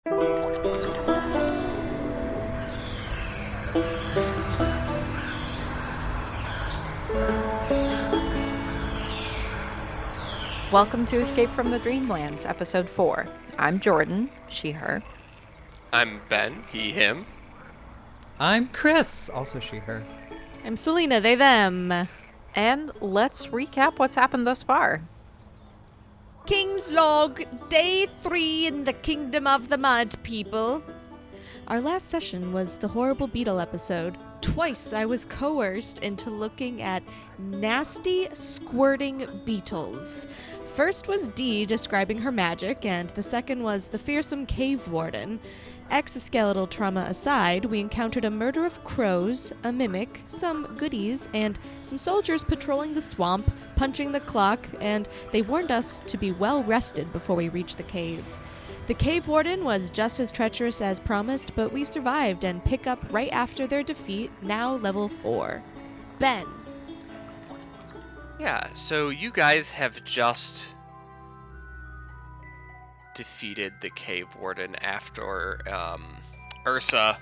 Welcome to Escape from the Dreamlands, Episode 4. I'm Jordan, she, her. I'm Ben, he, him. I'm Chris, also she, her. I'm Selena, they, them. And let's recap what's happened thus far. King's Log, Day 3 in the Kingdom of the Mud, people. Our last session was the horrible beetle episode. Twice I was coerced into looking at nasty, squirting beetles. First was Dee describing her magic, and the second was the fearsome cave warden. Exoskeletal trauma aside, we encountered a murder of crows, a mimic, some goodies, and some soldiers patrolling the swamp, punching the clock, and they warned us to be well rested before we reached the cave. The cave warden was just as treacherous as promised, but we survived and pick up right after their defeat, now level 4. Ben. Yeah, so you guys have just defeated the cave warden after Ursa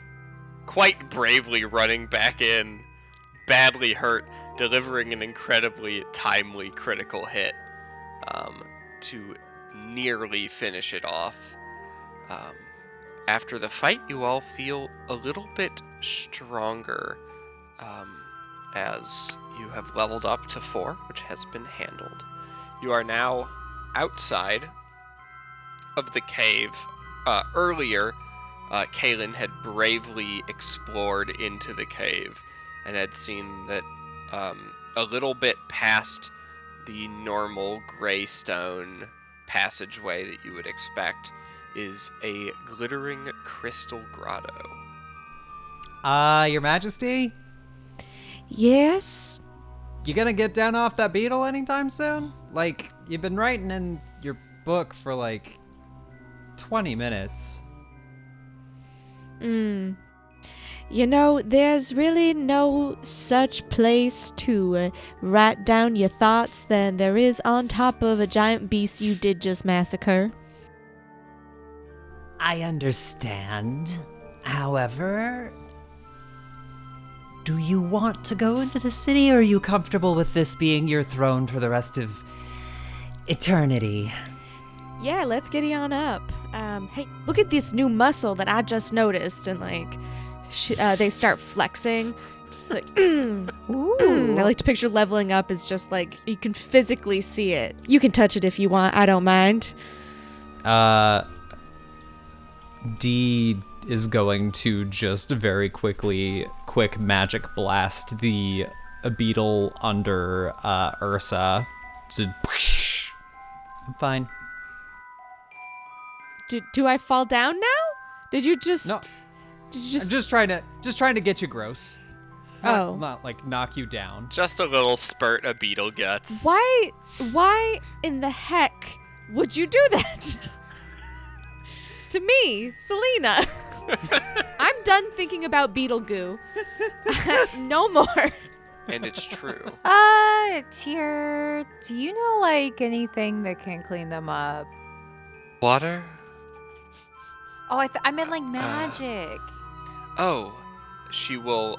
quite bravely running back in, badly hurt, delivering an incredibly timely critical hit to nearly finish it off. After the fight, you all feel a little bit stronger as you have leveled up to 4, which has been handled. You are now outside of the cave. Earlier, Kaylin had bravely explored into the cave and had seen that a little bit past the normal gray stone passageway that you would expect is a glittering crystal grotto. Your Majesty? Yes? You gonna get down off that beetle anytime soon? Like, you've been writing in your book for like 20 minutes. You know, there's really no such place to write down your thoughts than there is on top of a giant beast you did just massacre. I understand. However, do you want to go into the city, or are you comfortable with this being your throne for the rest of eternity? Yeah, let's get on up. Hey, look at this new muscle that I just noticed, and like, they start flexing. Just like, Ooh. I like to picture leveling up as just like, you can physically see it. You can touch it if you want, I don't mind. Dee is going to just very quick magic blast the beetle under Ursa. I'm fine. Do I fall down now? Did you just... No. Did you I'm just trying to get you gross. Oh. Not like knock you down. Just a little spurt of beetle guts. Why in the heck would you do that? To me, Selena. I'm done thinking about beetle goo. No more. And it's true. Tyr, do you know, like, anything that can clean them up? Water? Oh, I meant, like, magic. She will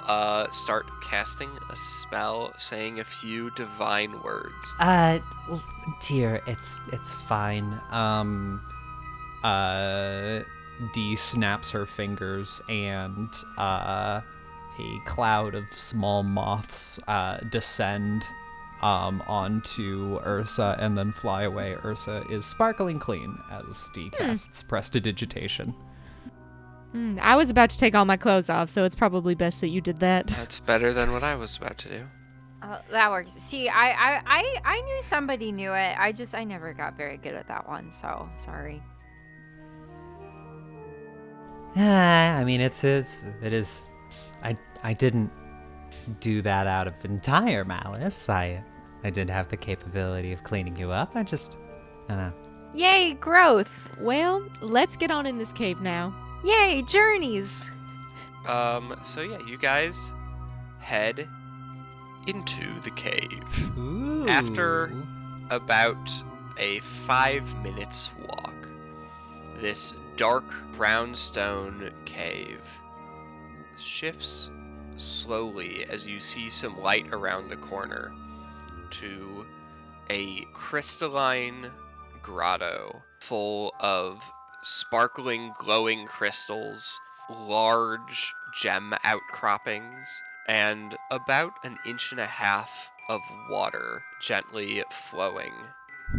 start casting a spell, saying a few divine words. Dear, it's fine. Dee snaps her fingers, and a cloud of small moths descend onto Ursa and then fly away. Ursa is sparkling clean as Dee casts Prestidigitation. I was about to take all my clothes off, so it's probably best that you did that. That's better than what I was about to do. That works. See, I knew somebody knew it. I never got very good at that one, so sorry. I mean, it is. I didn't do that out of entire malice. I did have the capability of cleaning you up. I don't know. Yay, growth! Well, let's get on in this cave now. Yay, journeys! So yeah, you guys head into the cave. Ooh. After about a 5 minutes walk, this dark brownstone cave shifts slowly as you see some light around the corner to a crystalline grotto full of sparkling, glowing crystals, large gem outcroppings, and about an inch and a half of water gently flowing.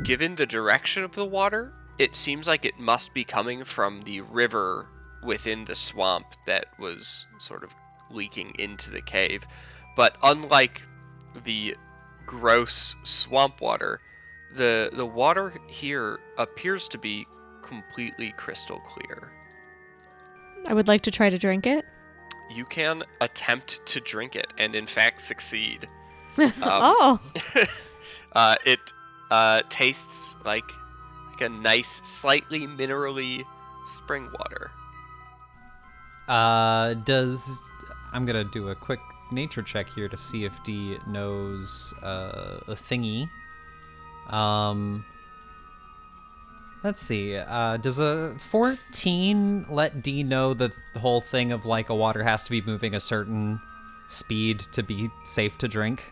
Given the direction of the water, it seems like it must be coming from the river within the swamp that was sort of leaking into the cave. But unlike the gross swamp water, the water here appears to be completely crystal clear. I would like to try to drink it. You can attempt to drink it and in fact succeed. Oh. It tastes like a nice, slightly minerally spring water. I'm gonna do a quick nature check here to see if D knows a thingy. Let's see. Does a 14 let D know that the whole thing of like a water has to be moving a certain speed to be safe to drink?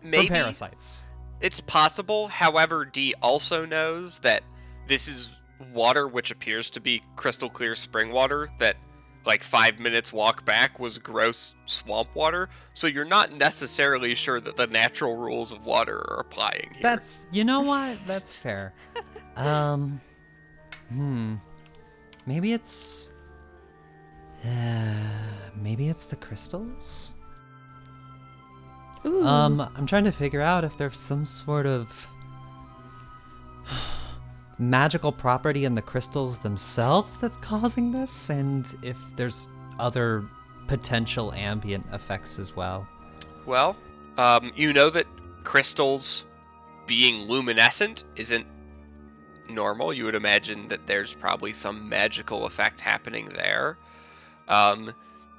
Maybe. From parasites. It's possible. However, D also knows that this is water which appears to be crystal clear spring water that like 5 minutes walk back was gross swamp water, so you're not necessarily sure that the natural rules of water are applying here. That's, you know what? That's fair. Maybe it's the crystals? Ooh. I'm trying to figure out if there's some sort of magical property in the crystals themselves that's causing this, and if there's other potential ambient effects as well. Well, you know that crystals being luminescent isn't normal. You would imagine that there's probably some magical effect happening there.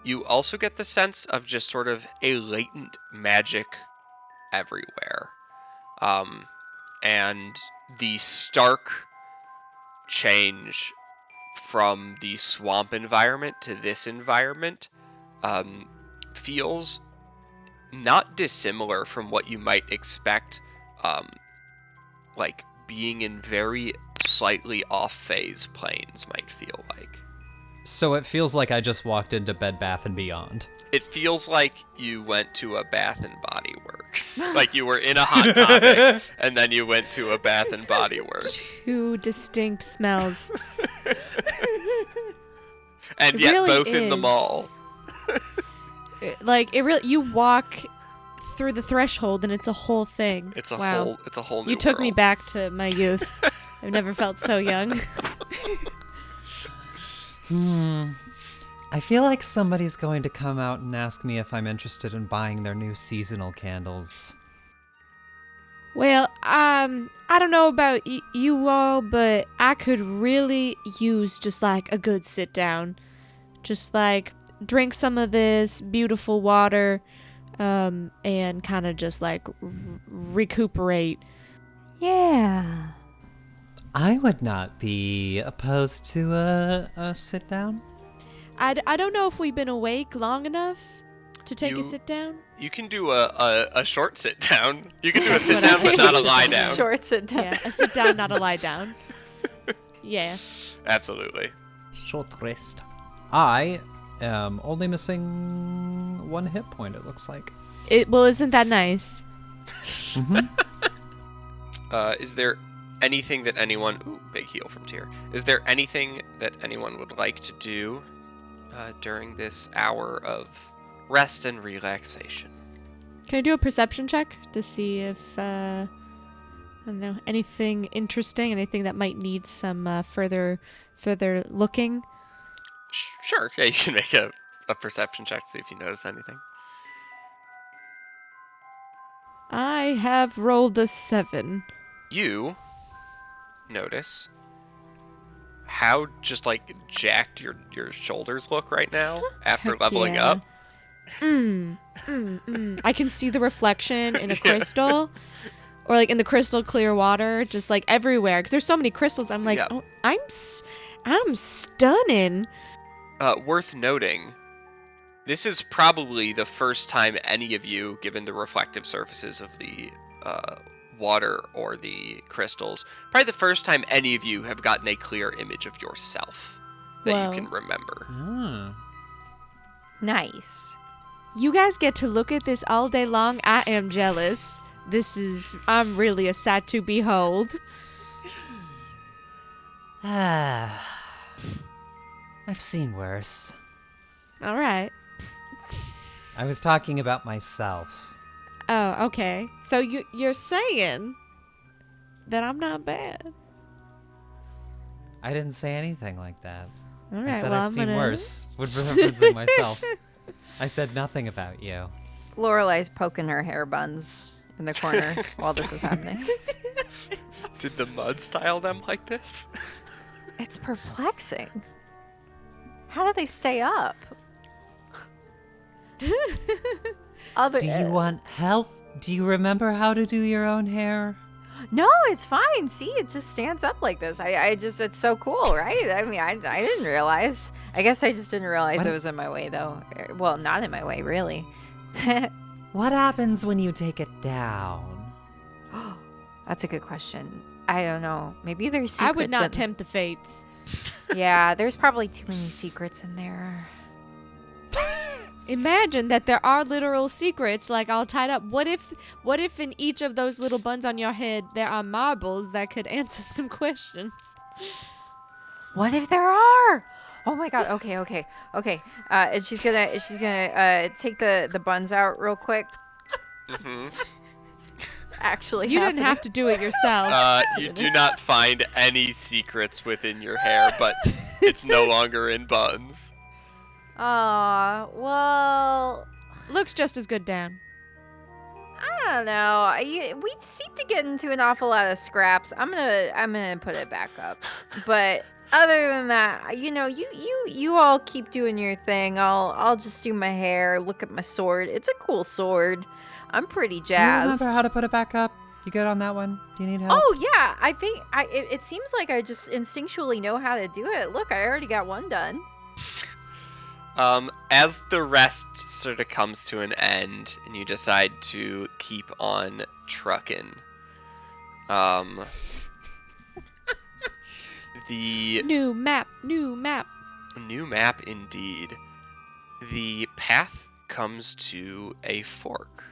You also get the sense of just sort of a latent magic everywhere. And the stark change from the swamp environment to this environment feels not dissimilar from what you might expect, like being in very slightly off phase planes might feel like. So it feels like I just walked into Bed Bath & Beyond. It feels like you went to a Bath and Body Works. Like you were in a Hot Topic, and then you went to a Bath and Body Works. Two distinct smells. And It yet really both in the is. mall. You walk through the threshold and it's a whole thing. It's a wow. whole new You took me world. back to my youth. I've never felt so young. I feel like somebody's going to come out and ask me if I'm interested in buying their new seasonal candles. Well, I don't know about you all, but I could really use just like a good sit down. Just like drink some of this beautiful water, and kind of just like recuperate. Yeah. I would not be opposed to a sit down. I don't know if we've been awake long enough to take You- a sit down. You can do a short sit down. You can do a sit down, but not a lie down. Short sit down. Yeah, a sit down, not a lie down. Yeah. Absolutely. Short rest. I am only missing 1 hit point, it looks like. Well, isn't that nice? Is there anything that anyone... Ooh, big heal from Tyr. Is there anything that anyone would like to do during this hour of rest and relaxation? Can I do a perception check to see if, I don't know, anything interesting, anything that might need some further looking? Sure. Yeah, you can make a perception check to see if you notice anything. I have rolled a 7. You notice how just like jacked your shoulders look right now after Heck leveling yeah. up. I can see the reflection in a crystal. Or like in the crystal clear water, just like everywhere. Because there's so many crystals. I'm like, Yeah. oh, I'm stunning. Worth noting, this is probably the first time any of you, given the reflective surfaces of the water or the crystals, probably the first time any of you have gotten a clear image of yourself that Whoa. you can remember. Oh. Nice. You guys get to look at this all day long. I am jealous. I'm really a sight to behold. I've seen worse. All right. I was talking about myself. Oh, okay. So you're saying that I'm not bad. I didn't say anything like that. All I right. said well, I've I'm seen gonna... worse. With referencing myself. I said nothing about you. Lorelai's poking her hair buns in the corner while this is happening. Did the mud style them like this? It's perplexing. How do they stay up? Do you want help? Do you remember how to do your own hair? No, it's fine. See, it just stands up like this. It's so cool, right? I mean, I didn't realize. I guess I just didn't realize What? it was in my way, though. Well, not in my way, really. What happens when you take it down? That's a good question. I don't know. Maybe there's secrets. I would not in- tempt the fates. Yeah, there's probably too many secrets in there. Imagine that there are literal secrets, like all tied up. What if in each of those little buns on your head there are marbles that could answer some questions? What if there are? Oh my god. Okay. And she's gonna take the buns out real quick. Mm-hmm. Actually, You didn't have to do it yourself. You do not find any secrets within your hair, but it's no longer in buns. Aw, well, Looks just as good, Dan. I don't know. We seem to get into an awful lot of scraps. I'm gonna put it back up. But other than that, you all keep doing your thing. I'll just do my hair. Look at my sword. It's a cool sword. I'm pretty Do you jazzed. remember how to put it back up? You good on that one? Do you need help? Oh yeah, I think it seems like I just instinctually know how to do it. Look, I already got one done. As the rest sort of comes to an end and you decide to keep on trucking, the New map. new map indeed, the path comes to a fork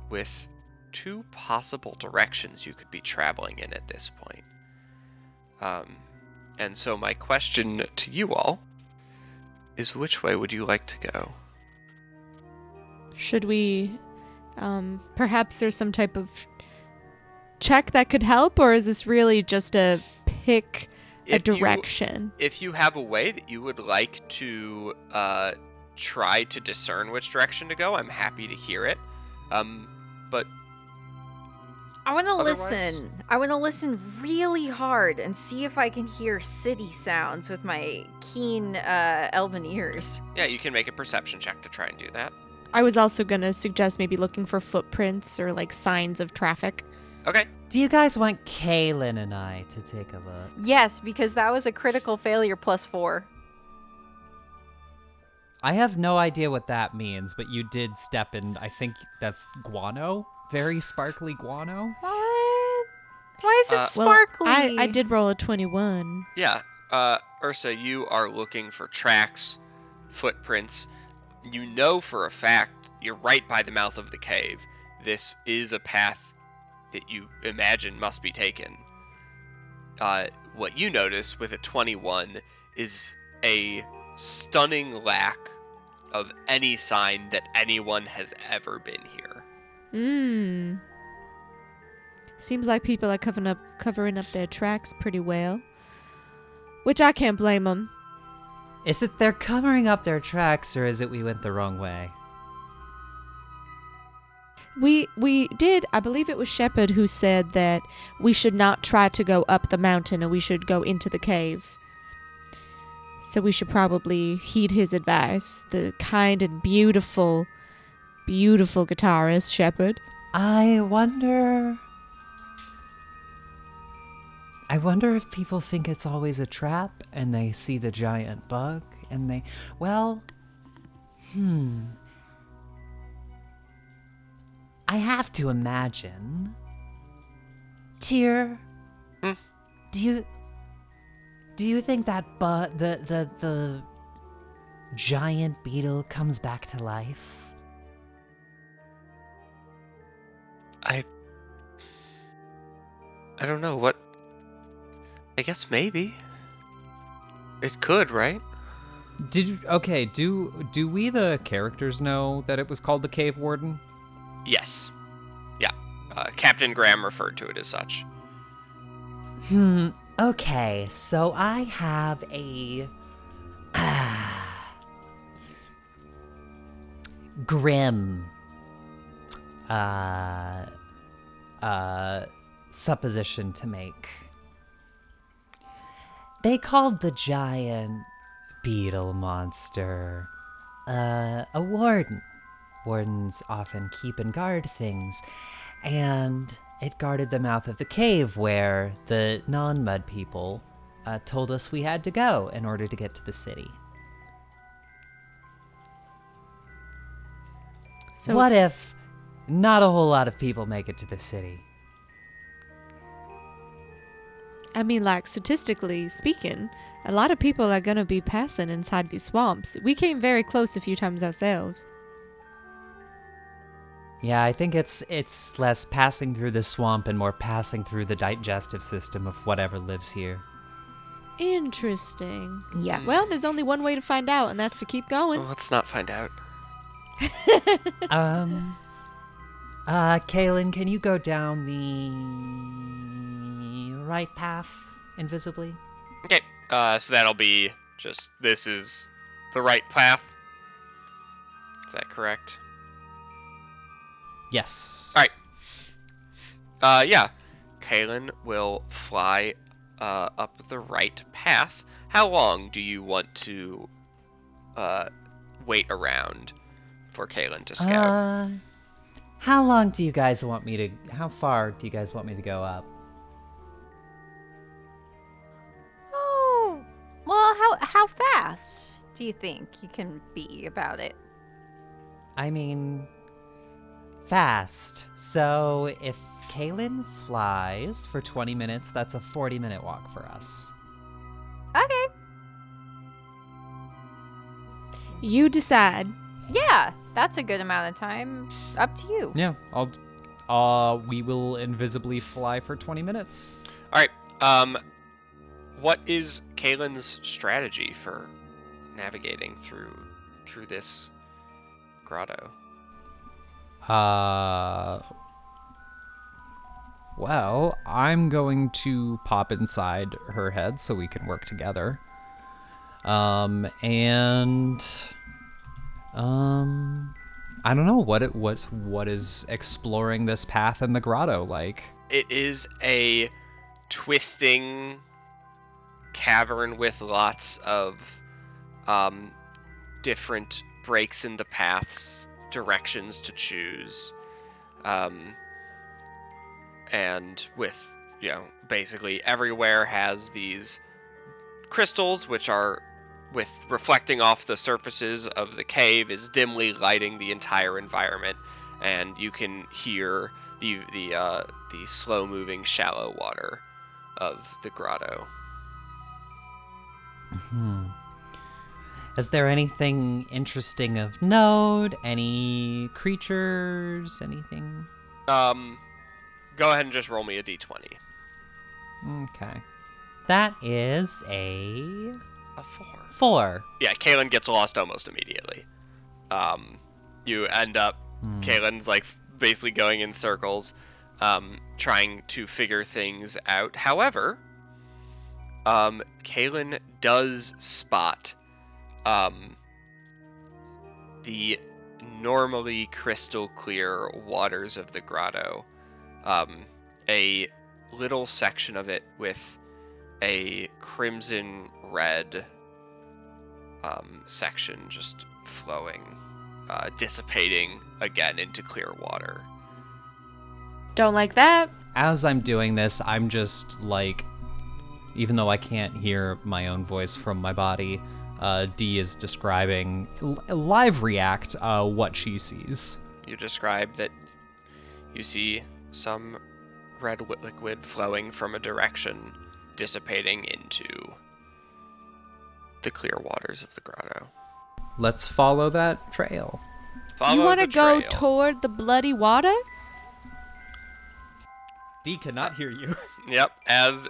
with two possible directions you could be traveling in at this point. And so my question to you all is, which way would you like to go? Should we, perhaps there's some type of check that could help, or is this really just a pick a direction? If you have a way that you would like to try to discern which direction to go, I'm happy to hear it. But I want to Otherwise- listen. I want to listen really hard and see if I can hear city sounds with my keen elven ears. yeah, you can make a perception check to try and do that. I was also gonna suggest maybe looking for footprints or like signs of traffic. Okay. Do you guys want Kaylin and I to take a look? Yes, because that was a critical failure +4. I have no idea what that means, but you did step in, I think that's guano? Very sparkly guano? What? Why is it Well, sparkly? I did roll a 21. Yeah. Ursa, you are looking for tracks, footprints. You know for a fact you're right by the mouth of the cave. This is a path that you imagine must be taken. What you notice with a 21 is a stunning lack of any sign that anyone has ever been here. Seems like people are covering up their tracks pretty well. Which I can't blame them. Is it they're covering up their tracks, or is it we went the wrong way? We did, I believe it was Shepard who said that we should not try to go up the mountain and we should go into the cave. So we should probably heed his advice. The kind and beautiful guitarist, Shepard. I wonder if people think it's always a trap and they see the giant bug and they, well, I have to imagine. Tyr, do you think that the giant beetle comes back to life? I don't know what. I guess maybe. It could, right? Do we the characters know that it was called the Cave Warden? Yes. Yeah. Captain Graham referred to it as such. Okay, so I have a grim supposition to make. They called the giant beetle monster a warden. Wardens often keep and guard things, and it guarded the mouth of the cave where the non-mud people told us we had to go in order to get to the city. So What it's- if not a whole lot of people make it to the city? I mean, like, statistically speaking, a lot of people are gonna be passing inside these swamps. We came very close a few times ourselves. Yeah, I think it's less passing through the swamp and more passing through the digestive system of whatever lives here. Interesting. Yeah. Well, there's only one way to find out, and that's to keep going. Well, let's not find out. Kaylin, can you go down the right path invisibly? Okay. So that'll be just, this is the right path. Is that correct? Yes. All right. Yeah. Kaylin will fly up the right path. How long do you want to wait around for Kaylin to scout? How long do you guys want me to? How far do you guys want me to go up? Oh, well, how fast do you think you can be about it? I mean, fast. So if Kaylin flies for 20 minutes, that's a 40-minute walk for us. Okay. You decide. Yeah, that's a good amount of time. Up to you. Yeah, we will invisibly fly for 20 minutes. All right. What is Kaylin's strategy for navigating through this grotto? Well, I'm going to pop inside her head so we can work together. I don't know what is exploring this path in the grotto like. It is a twisting cavern with lots of different breaks in the paths, directions to choose, and with, basically everywhere has these crystals which are, with reflecting off the surfaces of the cave, is dimly lighting the entire environment, and you can hear the slow moving shallow water of the grotto. Is there anything interesting of note? Any creatures? Anything? Go ahead and just roll me a d20. Okay. That is a A 4. 4. Yeah, Kaylin gets lost almost immediately. You end up, Kaylin's like basically going in circles, trying to figure things out. However, Kaylin does spot the normally crystal clear waters of the grotto. A little section of it with a crimson red section just flowing, dissipating again into clear water. Don't like that. As I'm doing this, I'm just like, even though I can't hear my own voice from my body, Dee is describing live react what she sees. You describe that you see some red liquid flowing from a direction, dissipating into the clear waters of the grotto. Let's follow that trail. Follow You want to the go trail. toward the bloody water? Dee cannot hear you. Yep, as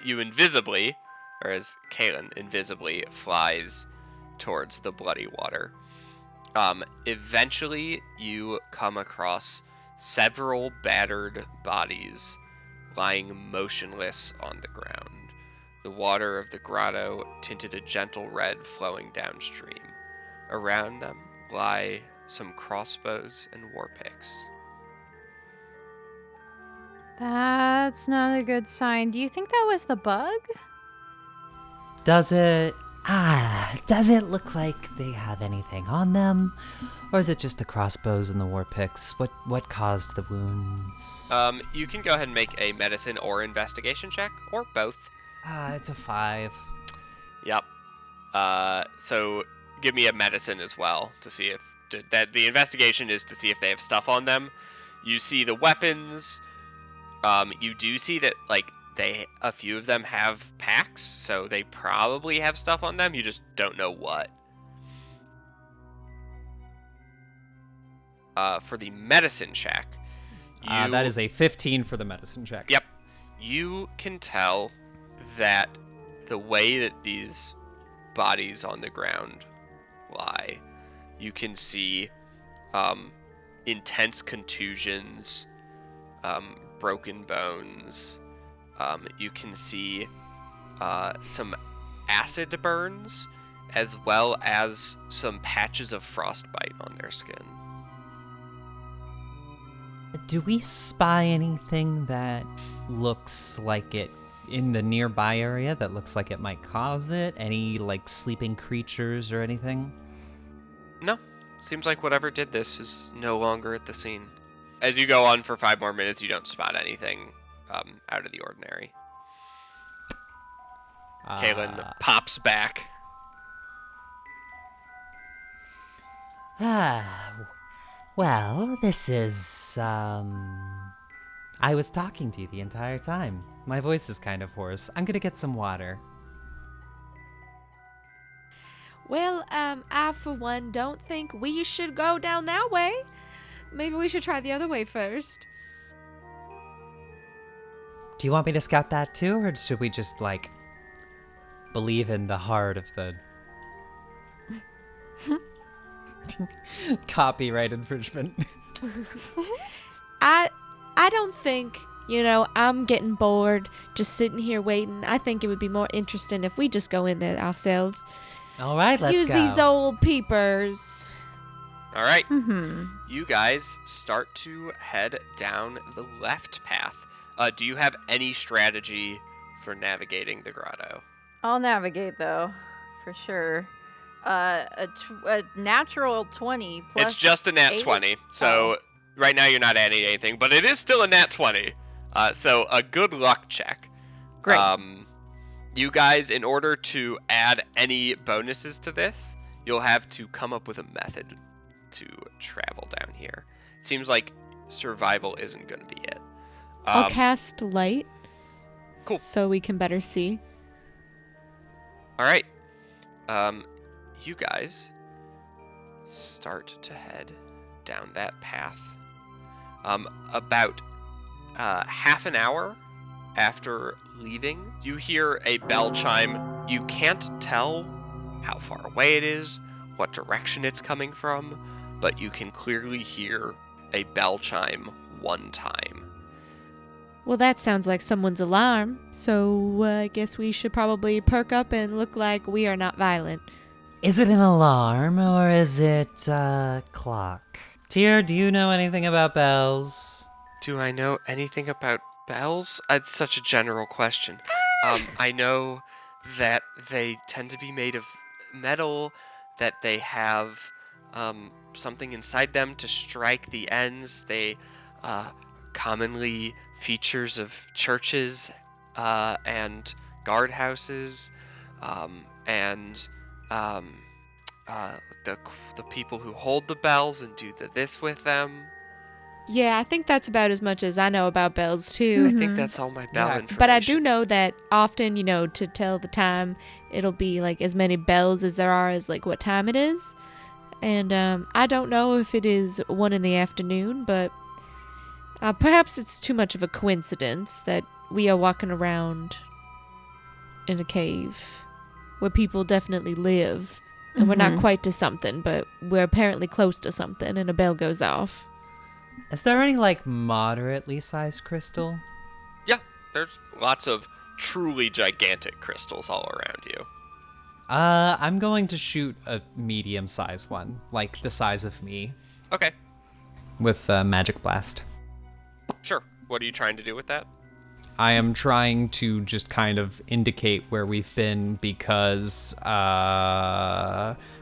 you invisibly, or as Kaelin invisibly flies towards the bloody water. Eventually, you come across several battered bodies lying motionless on the ground. The water of the grotto tinted a gentle red flowing downstream. Around them lie some crossbows and war picks. That's not a good sign. Do you think that was the bug? Does it look like they have anything on them? Or is it just the crossbows and the war picks? What caused the wounds? You can go ahead and make a medicine or investigation check, or both. It's a 5. Yep. So give me a medicine as well to see if that the investigation is to see if they have stuff on them. You see the weapons. You do see that a few of them have packs, so they probably have stuff on them. You just don't know what. For the medicine check, That is a 15 for the medicine check. Yep. You can tell that the way that these bodies on the ground lie, you can see intense contusions, broken bones. You can see some acid burns, as well as some patches of frostbite on their skin. Do we spy anything that looks like it in the nearby area that looks like it might cause it? Any, sleeping creatures or anything? No. Seems like whatever did this is no longer at the scene. As you go on for 5 more minutes, you don't spot anything out of the ordinary. Kaelin pops back. Well, this is, I was talking to you the entire time. My voice is kind of hoarse. I'm gonna get some water. Well, I for one don't think we should go down that way. Maybe we should try the other way first. Do you want me to scout that too, or should we just, believe in the heart of the... Copyright infringement. I don't think, I'm getting bored just sitting here waiting. I think it would be more interesting if we just go in there ourselves. All right, let's Use go. these old peepers. All right. Mm-hmm. You guys start to head down the left path. Do you have any strategy for navigating the grotto? I'll navigate though, for sure. A natural 20 plus. It's just a nat 8? 20. So right now you're not adding anything, but it is still a nat 20. So a good luck check. Great. You guys, in order to add any bonuses to this, you'll have to come up with a method to travel down here. It seems like survival isn't going to be it. I'll cast light. Cool. So we can better see. All right. You guys start to head down that path. About half an hour after leaving, you hear a bell chime. You can't tell how far away it is, what direction it's coming from, but you can clearly hear a bell chime one time. Well, that sounds like someone's alarm. So I guess we should probably perk up and look like we are not violent. Is it an alarm, or is it a clock? Tyr, do you know anything about bells? Do I know anything about bells? It's such a general question. I know that they tend to be made of metal, that they have something inside them to strike the ends. They commonly features of churches and guardhouses, and the people who hold the bells and do this with them. Yeah, I think that's about as much as I know about bells, too. I think that's all my bell Yeah, information. But I do know that often, to tell the time, it'll be like as many bells as there are as like what time it is. And I don't know if it is 1 in the afternoon, but perhaps it's too much of a coincidence that we are walking around in a cave where people definitely live. And we're not quite to something, but we're apparently close to something, and a bell goes off. Is there any, like, moderately sized crystal? Yeah, there's lots of truly gigantic crystals all around you. I'm going to shoot a medium-sized one, like the size of me, Okay, with Magic Blast. sure. What are you trying to do with that? I am trying to just kind of indicate where we've been because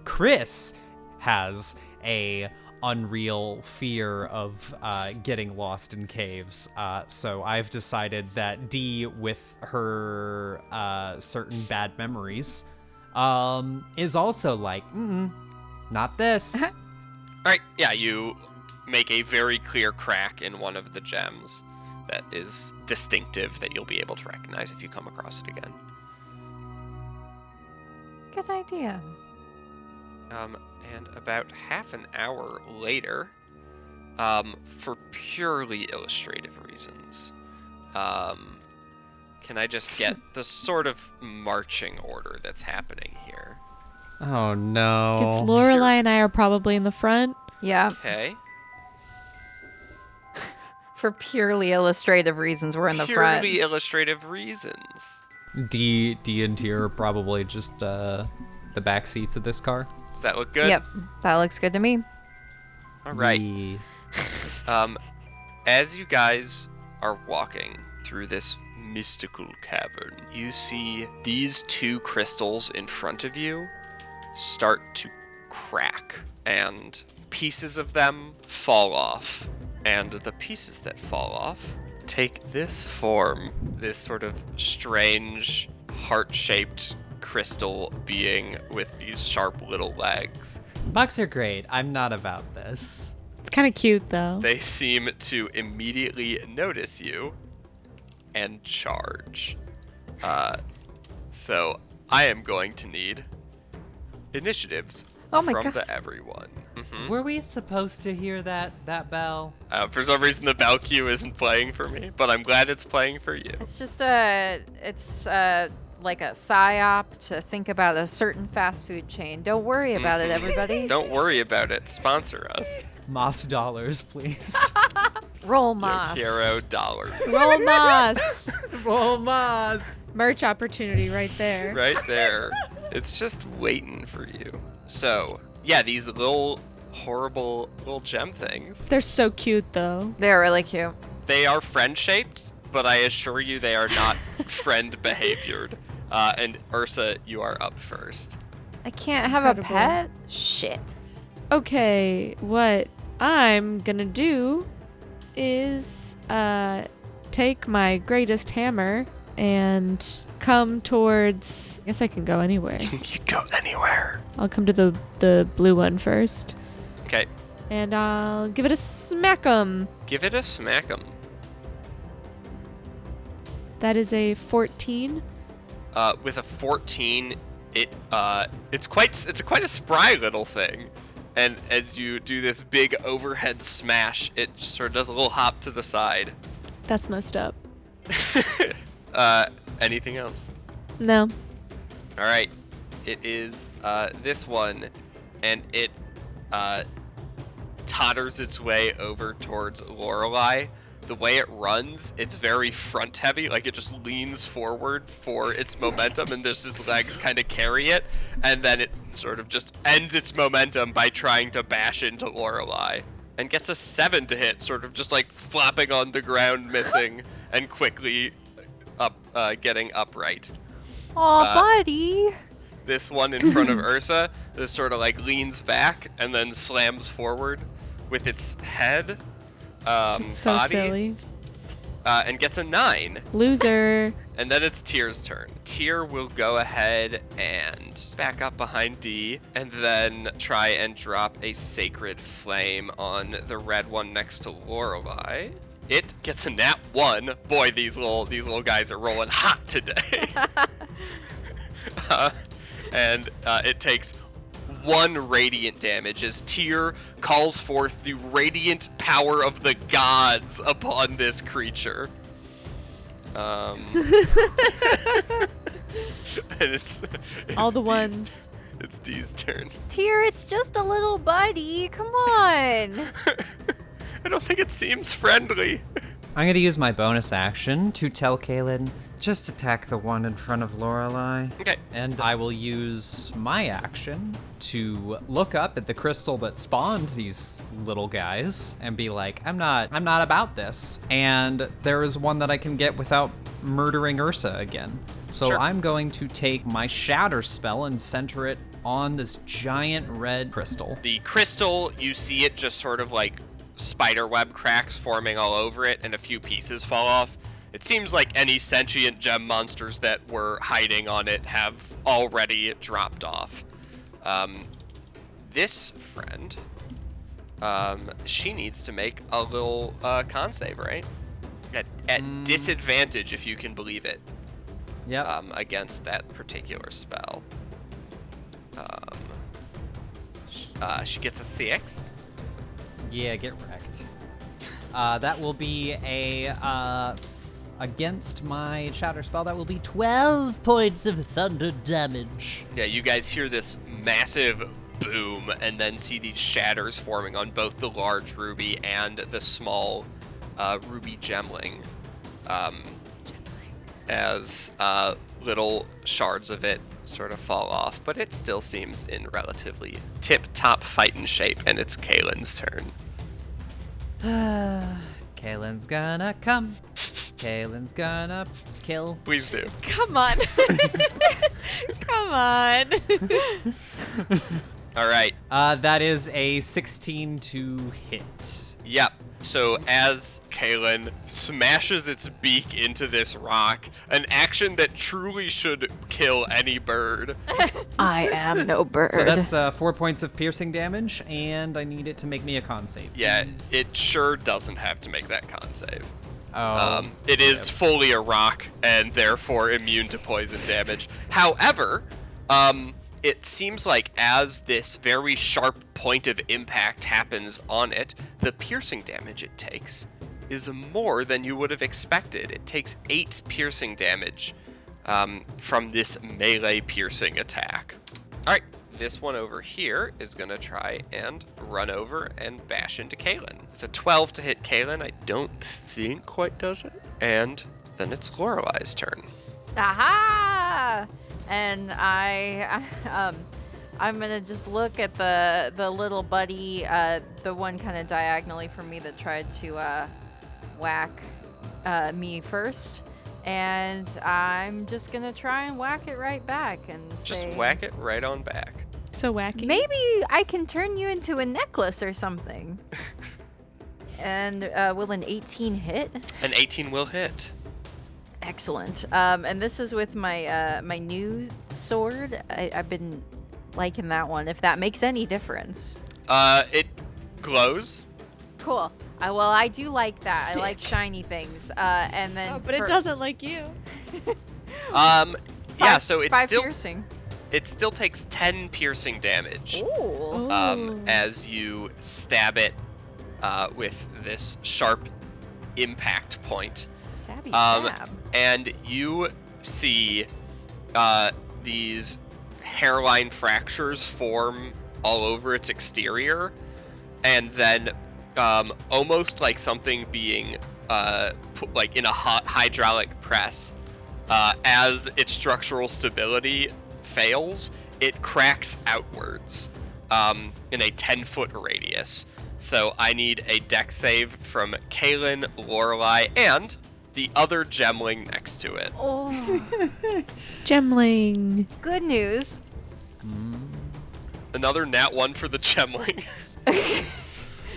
Chris has a unreal fear of getting lost in caves. So I've decided that Dee, with her certain bad memories, is also like, not this. All right, yeah, you make a very clear crack in one of the gems that is distinctive that you'll be able to recognize if you come across it again. Good idea. And about half an hour later, for purely illustrative reasons, can I just get the sort of marching order that's happening here? Oh no. It's Lorelai and I are probably in the front. Yeah, Okay. for purely illustrative reasons, we're in the front. Purely illustrative reasons. Dee and Tier are probably just the back seats of this car. Does that look good? Yep, that looks good to me. All right. Yeah. As you guys are walking through this mystical cavern, you see these 2 crystals in front of you start to crack, and pieces of them fall off. And the pieces that fall off take this form, this sort of strange, heart-shaped crystal being with these sharp little legs. Bugs are great. I'm not about this. It's kind of cute, though. They seem to immediately notice you and charge. So I am going to need initiatives Oh my from God. the everyone. Were we supposed to hear that bell? For some reason, the bell cue isn't playing for me, but I'm glad it's playing for you. It's just like a psyop to think about a certain fast food chain. Don't worry about it, everybody. Don't worry about it. Sponsor us. Moss dollars, please. Roll Moss. Yokiro dollars. Roll Moss! Roll Moss. Merch opportunity right there. Right there. It's just waiting for you. So, yeah, these little horrible little gem things. They're so cute, though. They're really cute. They are friend-shaped, but I assure you they are not friend-behaviored. And Ursa, you are up first. I can't have a Incredible. pet? Shit. Okay, what I'm gonna do is take my greatest hammer and come towards... I guess I can go anywhere. You go anywhere. I'll come to the blue one first. Okay, And I'll give it a smack 'em. give it a smack 'em. That is a 14. With a 14, it's quite a spry little thing. And as you do this big overhead smash, it just sort of does a little hop to the side. That's messed up. Anything else? No. All right, it is this one, and it totters its way over towards Lorelai. The way it runs, it's very front heavy, like it just leans forward for its momentum, and just its legs kind of carry it, and then it sort of just ends its momentum by trying to bash into Lorelai, and gets a 7 to hit, sort of just like flopping on the ground, missing, and quickly getting upright. Aw, buddy. This one in front of Ursa, this sort of like leans back and then slams forward with its head So body, silly. And gets a 9. Loser. And then it's Tyr's turn. Tyr will go ahead and back up behind D, and then try and drop a Sacred Flame on the red one next to Lorelai. It gets a nat 1. Boy, these little guys are rolling hot today. And it takes 1 radiant damage as Tyr calls forth the radiant power of the gods upon this creature. And it's All the D's, ones. It's D's turn. Tyr, it's just a little buddy. Come on. I don't think it seems friendly. I'm gonna use my bonus action to tell Kaylin, just attack the one in front of Lorelai. Okay. And I will use my action to look up at the crystal that spawned these little guys and be like, I'm not about this. And there is one that I can get without murdering Ursa again. So Sure. I'm going to take my shatter spell and center it on this giant red crystal. The crystal, you see it just sort of like spiderweb cracks forming all over it, and a few pieces fall off. It seems like any sentient gem monsters that were hiding on it have already dropped off. This friend, she needs to make a little con save, right? At disadvantage, if you can believe it. Yep. Against that particular spell. She gets a 6. Yeah, get wrecked. That will be against my shatter spell, that will be 12 points of thunder damage. Yeah, you guys hear this massive boom and then see these shatters forming on both the large ruby and the small ruby gemling. As little shards of it sort of fall off, but it still seems in relatively tip-top fighting shape, and it's Kaylin's turn. Kaylin's gonna come. Kaylin's gonna kill. Please do. Come on. Come on. All right. That is a 16 to hit. Yep. So as Kaylin smashes its beak into this rock, an action that truly should kill any bird. I am no bird. So that's 4 points of piercing damage, and I need it to make me a con save. Yeah, please. it sure doesn't have to make that con save. Oh. It is fully a rock and therefore immune to poison damage. However, it seems like as this very sharp point of impact happens on it, the piercing damage it takes is more than you would have expected. It takes 8 piercing damage from this melee piercing attack. Alright, this one over here is going to try and run over and bash into Kaylin. With a 12 to hit Kaylin, I don't think quite does it. And then it's Lorelai's turn. Aha! And I'm gonna just look at the little buddy, the one kind of diagonally from me that tried to whack me first, and I'm just gonna try and whack it right back and Just say, whack it right on back. So wacky. maybe I can turn you into a necklace or something. And will an 18 hit? An 18 will hit. Excellent. And this is with my my new sword. I've been liking that one. If that makes any difference. It glows. Cool. Well, I do like that. I like Sick. shiny things. And then. Oh, but it doesn't like you. Yeah. So it 5 still piercing. it still takes 10 piercing damage. Ooh. Ooh. As you stab it with this sharp impact point. Stabby stab. And you see these hairline fractures form all over its exterior, and then almost like something being put like in a hot hydraulic press, as its structural stability fails, it cracks outwards in a 10-foot radius. So I need a dex save from Kaylin, Lorelai, and the other gemling next to it. Oh, Gemling. good news. Another nat 1 for the gemling.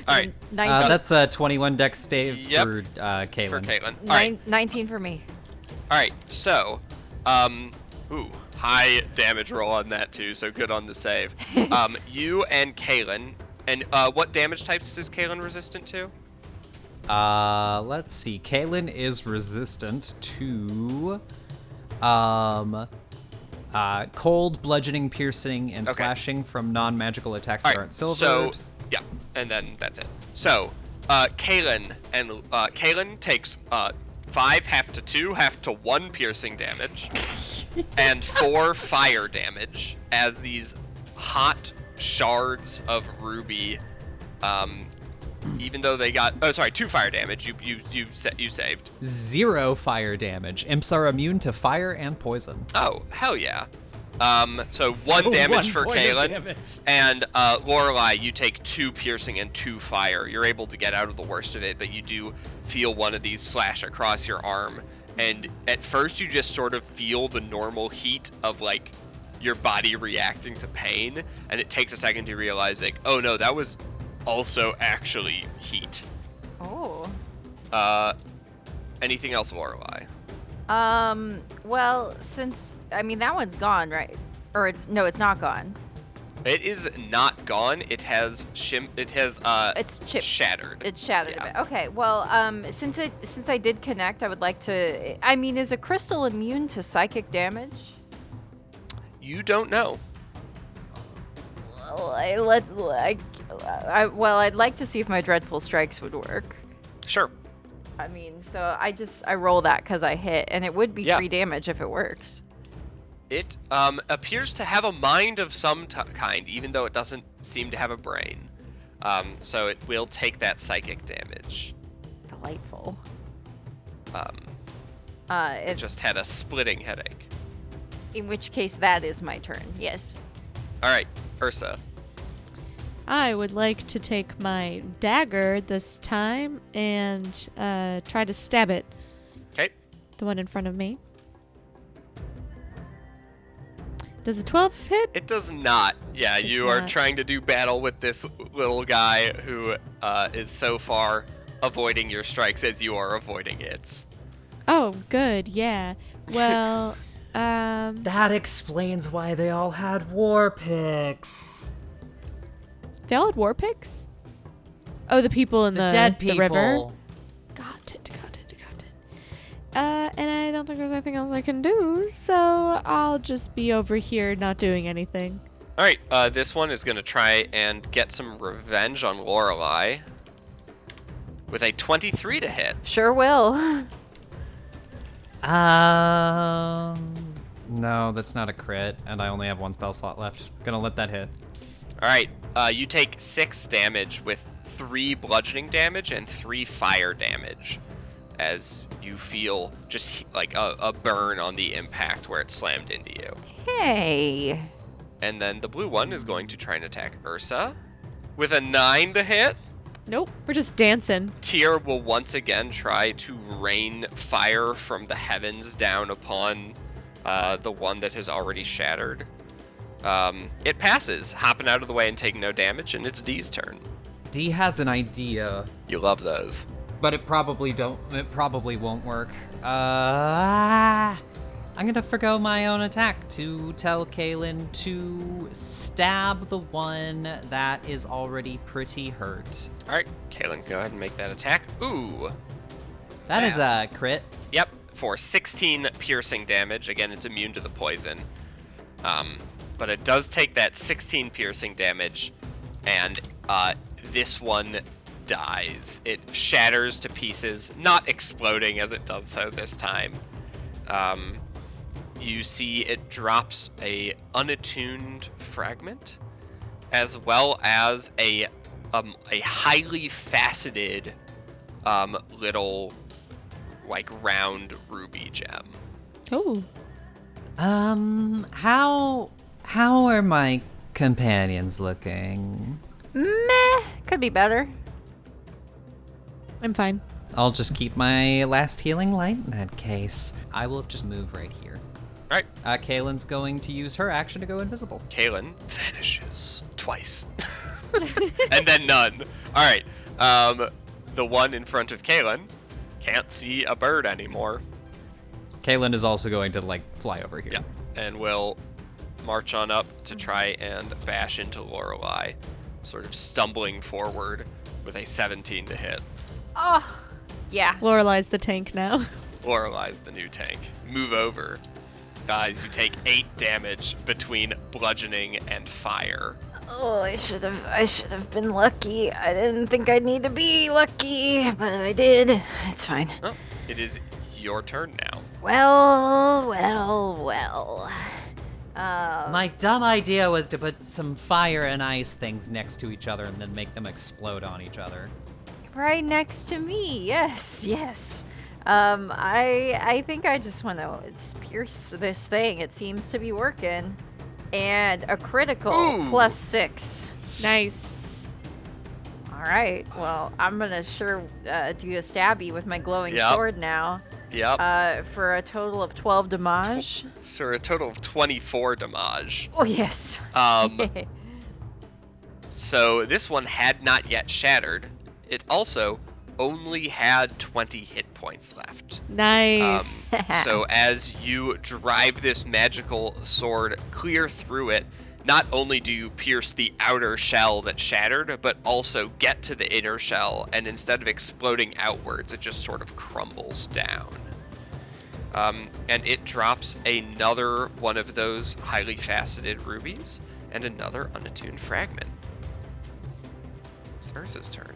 All right. 19, That's a 21 dex save Yep. for Caitlin. For Caitlin. All right. 19 for me. All right. So, high damage roll on that too. So good on the save. You and Caitlin, and what damage types is Caitlin resistant to? Let's see. Caitlin is resistant to cold, bludgeoning, piercing, and Okay. slashing from non-magical attacks All that right. aren't silver. So, yeah, and then that's it. So, Caitlin takes 5 half to 2 half to 1 piercing damage and 4 fire damage as these hot shards of ruby, even though they got 2 fire damage, you saved. 0 fire damage. Imps are immune to fire and poison. Oh, hell yeah. So 1 damage for point of Caitlin, damage. and Lorelai, you take 2 piercing and 2 fire. You're able to get out of the worst of it, but you do feel one of these slash across your arm, and at first you just sort of feel the normal heat of like your body reacting to pain, and it takes a second to realize like, oh no, that was also actually heat. Oh. Anything else, Lorelai? Well, since that one's gone, right? Or it's not gone. It is not gone. It has It's chipped. shattered. It's shattered Yeah. a bit. Okay. Well, since I did connect, I would like to. Is a crystal immune to psychic damage? You don't know. Well, I'd like to see if my dreadful strikes would work. Sure. So I roll that because I hit, and it would be Yeah. 3 damage if it works. It appears to have a mind of some kind, even though it doesn't seem to have a brain. So it will take that psychic damage. Delightful. It just had a splitting headache. In which case, that is my turn. Yes. All right, Ursa. I would like to take my dagger this time and try to stab it. Okay. The one in front of me. Does a 12 hit? It does not. Yeah, Does you are not. trying to do battle with this little guy who is so far avoiding your strikes as you are avoiding its. Oh, good. Yeah. Well, That explains why they all had war picks. they all had war picks? Oh, the people in The dead people. the river? Got it. And I don't think there's anything else I can do, so I'll just be over here not doing anything. All right, this one is going to try and get some revenge on Lorelai with a 23 to hit. Sure will. No, that's not a crit, and I only have 1 spell slot left. Gonna let that hit. All right, you take 6 damage with 3 bludgeoning damage and 3 fire damage as you feel just like a burn on the impact where it slammed into you. Hey. And then the blue one is going to try and attack Ursa with a 9 to hit. Nope, we're just dancing. Tyr will once again try to rain fire from the heavens down upon the one that has already shattered. It passes, hopping out of the way and taking no damage, and it's D's turn. D has an idea, You love those. but it probably won't work. I'm gonna forgo my own attack to tell Kaylin to stab the one that is already pretty hurt. All right, Kaylin, go ahead and make that attack. Ooh. That is a crit. Yep, for 16 piercing damage. Again, it's immune to the poison. But it does take that 16 piercing damage, and this one dies. It shatters to pieces, not exploding as it does so this time. You see it drops a unattuned fragment, as well as a highly faceted little like round ruby gem. Oh. How are my companions looking? Meh. Could be better. I'm fine. I'll just keep my last healing light in that case. I will just move right here. All right, Kaylin's going to use her action to go invisible. Kaylin vanishes twice, and then none. All right, The one in front of Kalen can't see a bird anymore. Kaylin is also going to, fly over here. Yeah, and will march on up to try and bash into Lorelai, sort of stumbling forward with a 17 to hit. Oh, yeah. Lorelai's the tank now. Lorelai's the new tank. Move over. Guys, you take 8 damage between bludgeoning and fire. Oh, I should have been lucky. I didn't think I'd need to be lucky, but I did. It's fine. Oh, it is your turn now. Well. My dumb idea was to put some fire and ice things next to each other and then make them explode on each other. Right next to me. Yes. I think I just want to pierce this thing. It seems to be working. And a critical Ooh. +6. Nice. All right. Well, I'm gonna do a stabby with my glowing Yep. sword now. Yep. For a total of 12 damage. So a total of 24 damage. Oh yes. So this one had not yet shattered. It also only had 20 hit points left. Nice. So as you drive this magical sword clear through it, not only do you pierce the outer shell that shattered, but also get to the inner shell, and instead of exploding outwards, it just sort of crumbles down. And it drops another one of those highly faceted rubies, and another unattuned fragment. It's Ursa's turn.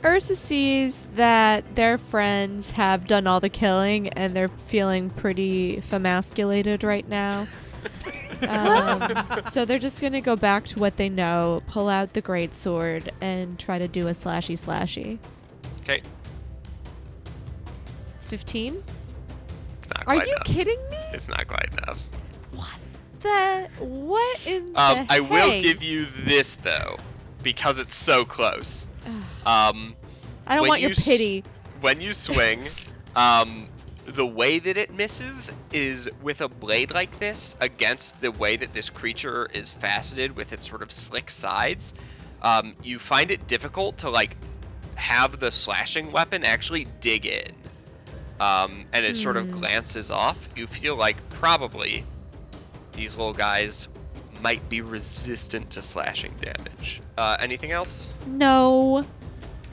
Ursa sees that their friends have done all the killing and they're feeling pretty femasculated right now. So they're just going to go back to what they know, pull out the greatsword, and try to do a slashy. Okay. It's 15? Not Are quite you enough. kidding me? It's not quite enough. What in the I will heck? give you this, though, because it's so close. I don't when want your you s- pity. When you swing, the way that it misses is with a blade like this against the way that this creature is faceted with its sort of slick sides. You find it difficult to have the slashing weapon actually dig in, and it sort of glances off. You feel like probably these little guys might be resistant to slashing damage. Anything else? No.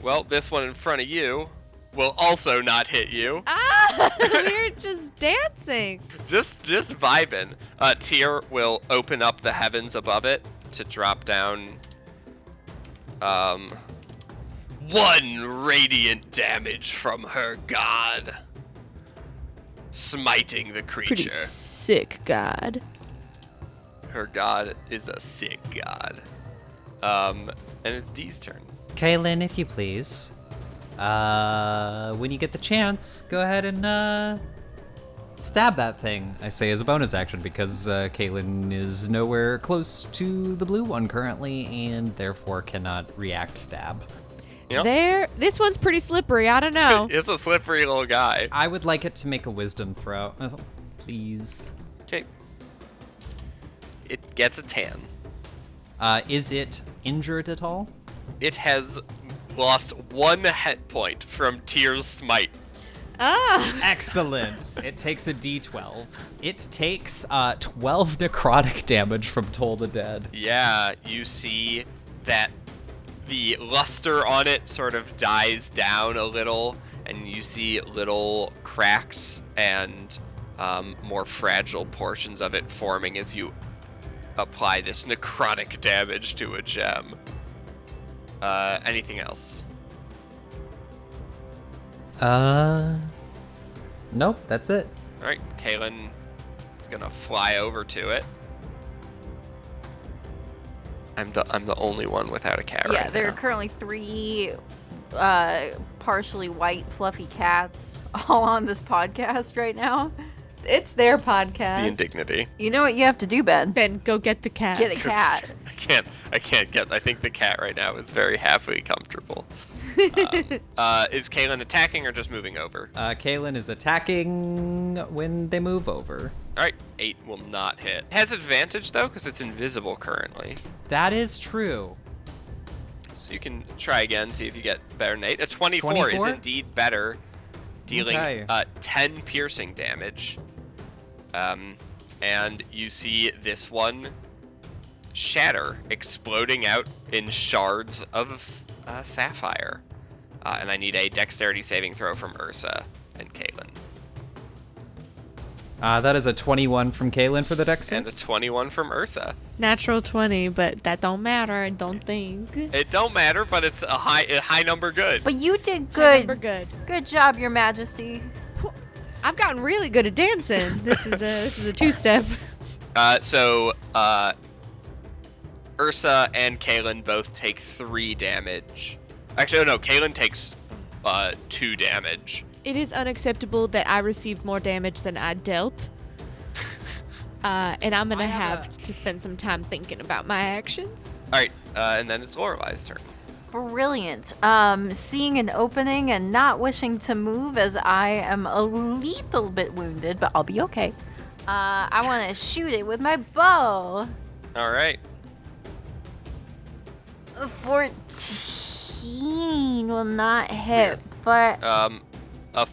Well, this one in front of you will also not hit you. We're just dancing. Just vibing. Tyr will open up the heavens above it to drop down 1 radiant damage from her god, smiting the creature. Pretty sick, God. Her god is a sick god. And it's Dee's turn. Kaylin, if you please. When you get the chance, go ahead and stab that thing. I say as a bonus action because Kaylin is nowhere close to the blue one currently and therefore cannot react stab. Yep. This one's pretty slippery. I don't know. It's a slippery little guy. I would like it to make a wisdom throw. Please. Okay. It gets a 10. Is it injured at all? It has lost 1 hit point from Tyr's smite. Excellent. It takes a d12. It takes 12 necrotic damage from Toll the Dead. Yeah, you see that the luster on it sort of dies down a little, and you see little cracks and more fragile portions of it forming as you apply this necrotic damage to a gem. Anything else? Nope, that's it. Alright, Kaylin is gonna fly over to it. I'm the only one without a cat right now. Yeah, there are currently 3 partially white fluffy cats all on this podcast right now. It's their podcast. The indignity. You know what you have to do, Ben? Ben, go get the cat. Get a cat. I can't get. I think the cat right now is very happily comfortable. Is Kaylin attacking or just moving over? Kaylin is attacking when they move over. All right, 8 will not hit. It has advantage though because it's invisible currently. That is true. So So you can try again, see if you get better than 8. A 24 is 24? indeed better, dealing Okay. 10 piercing damage. And you see this one shatter, exploding out in shards of sapphire. And I need a dexterity saving throw from Ursa and Caitlin. That is a 21 from Kaylin for the dex And save. a 21 from Ursa. Natural 20, but that don't matter, I don't think. It don't matter, but it's a high number good. But you did Remember good. good. Good job, Your Majesty. I've gotten really good at dancing. This is a two-step. So Ursa and Kaylin both take 3 damage. Actually, no, Kaylin takes 2 damage. It is unacceptable that I received more damage than I dealt. And I'm gonna have to spend some time thinking about my actions. Alright, and then it's Lorelai's turn. Brilliant. Seeing an opening and not wishing to move as I am a little bit wounded, but I'll be okay. I want to shoot it with my bow. Alright. 14 will not hit, but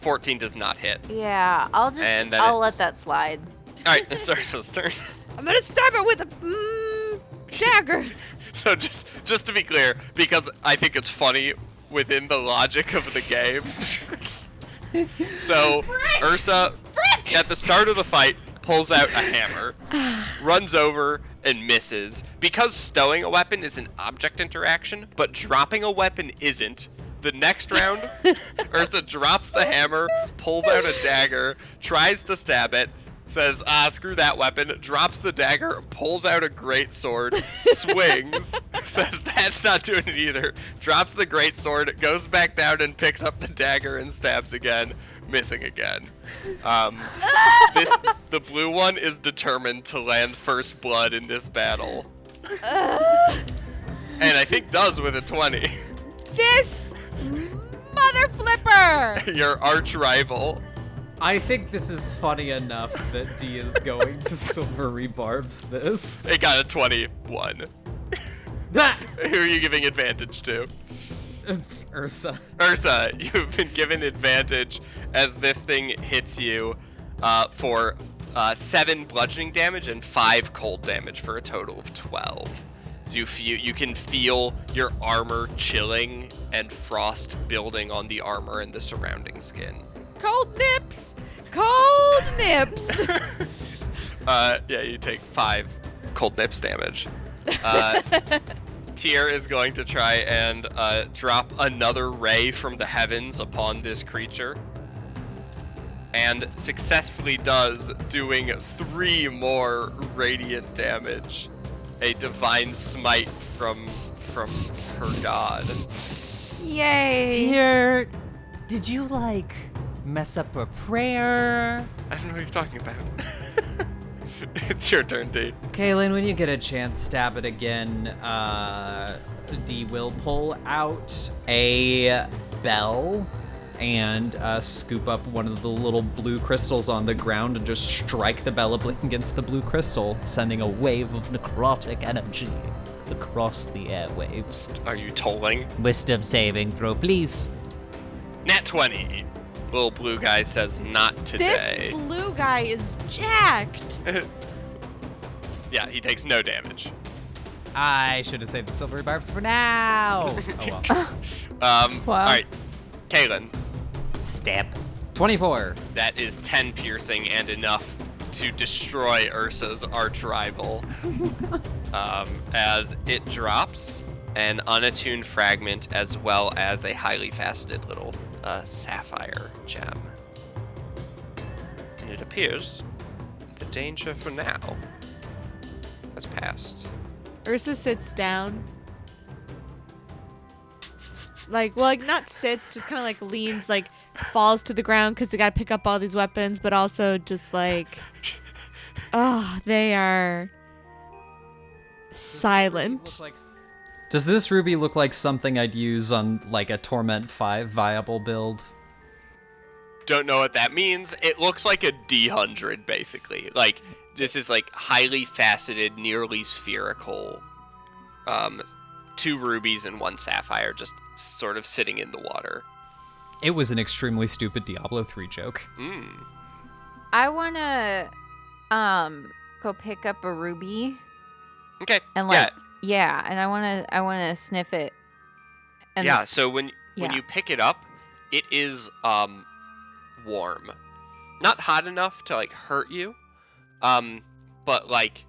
14 does not hit. yeah, And then I'll it's- let that slide. Alright, it's Ursa's turn. I'm gonna stab it with a dagger. So just to be clear, because I think it's funny within the logic of the game. So Ursa, at the start of the fight, pulls out a hammer, runs over and misses. Because stowing a weapon is an object interaction, but dropping a weapon isn't. The next round, Ursa drops the hammer, pulls out a dagger, tries to stab it, says, screw that weapon, drops the dagger, pulls out a great sword, swings, says that's not doing it either, drops the great sword, goes back down and picks up the dagger and stabs again, missing again. The blue one is determined to land first blood in this battle. And I think does with a 20. This mother flipper! Your arch rival. I think this is funny enough that D is going to silvery barbs this. It got a 21. Ah! Who are you giving advantage to? Ursa. Ursa, you've been given advantage as this thing hits you for 7 bludgeoning damage and 5 cold damage for a total of 12. So you can feel your armor chilling and frost building on the armor and the surrounding skin. Cold nips! Cold nips! Yeah, you take 5 cold nips damage. Tyr is going to try and drop another ray from the heavens upon this creature. And successfully does, doing 3 more radiant damage. A divine smite from her god. Yay! Dear, did you mess up a prayer? I don't know what you're talking about. It's your turn, D. Kaylin, when you get a chance, stab it again. D will pull out a bell and scoop up one of the little blue crystals on the ground and just strike the bell against the blue crystal, sending a wave of necrotic energy across the airwaves. Are you tolling? Wisdom saving throw, please. Nat 20. Little blue guy says not today. This blue guy is jacked. Yeah, he takes no damage. I should have saved the silvery barbs for now. Oh well. Wow. Alright. Kaylin, Stab. 24. that is 10 piercing and enough to destroy Ursa's arch rival. As it drops an unattuned fragment as well as a highly faceted little sapphire gem. And it appears the danger for now has passed. Ursa sits down. Not sits, just kind of leans, falls to the ground because they got to pick up all these weapons, but also just they are silent. Does this ruby look like something I'd use on a Torment 5 viable build? Don't know what that means. It looks like a D100 basically. This is highly faceted, nearly spherical 2 rubies and 1 sapphire just sort of sitting in the water. It was an extremely stupid Diablo 3 joke. I wanna go pick up a ruby Okay. and and I wanna sniff it. And Yeah. So when you pick it up, it is warm, not hot enough to like hurt you, but like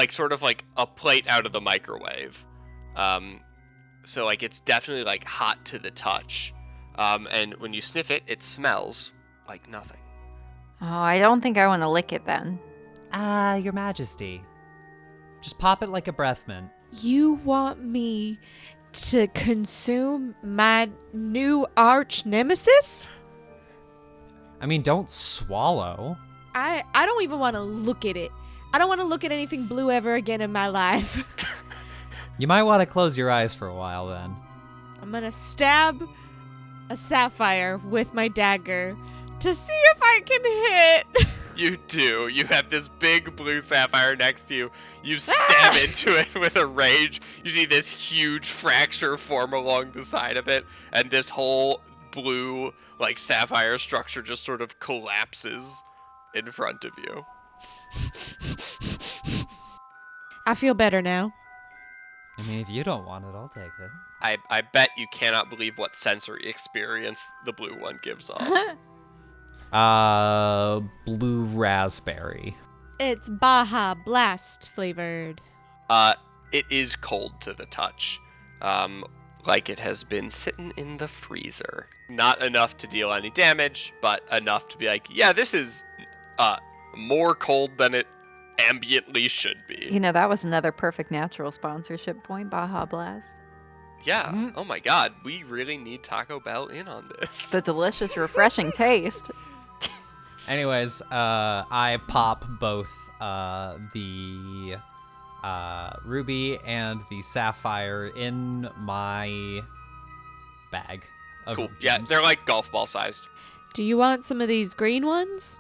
sort of like a plate out of the microwave. So like it's definitely like hot to the touch. And when you sniff it, it smells like nothing. Oh, I don't think I want to lick it then. Your Majesty. Just pop it like a breath mint. You want me to consume my new arch nemesis? I mean, don't swallow. I don't even want to look at it. I don't want to look at anything blue ever again in my life. You might want to close your eyes for a while then. I'm gonna stab a sapphire with my dagger to see if I can hit. You do. You have this big blue sapphire next to you. You stab into it with a rage. You see this huge fracture form along the side of it, and this whole blue, like, sapphire structure just sort of collapses in front of you. I feel better now. I mean, if you don't want it, I'll take it. I bet you cannot believe what sensory experience the blue one gives off. Blue raspberry. It's Baja Blast flavored. It is cold to the touch. Like it has been sitting in the freezer. Not enough to deal any damage, but enough to be like, yeah, this is more cold than it ambiently should be. You know, that was another Perfect Natural sponsorship point, Baja Blast. Yeah. Oh my god, we really need Taco Bell in on this. The delicious, refreshing taste. Anyways, I pop both the ruby and the sapphire in my bag of Cool. gems. Yeah, they're like golf ball sized. Do you want some of these green ones?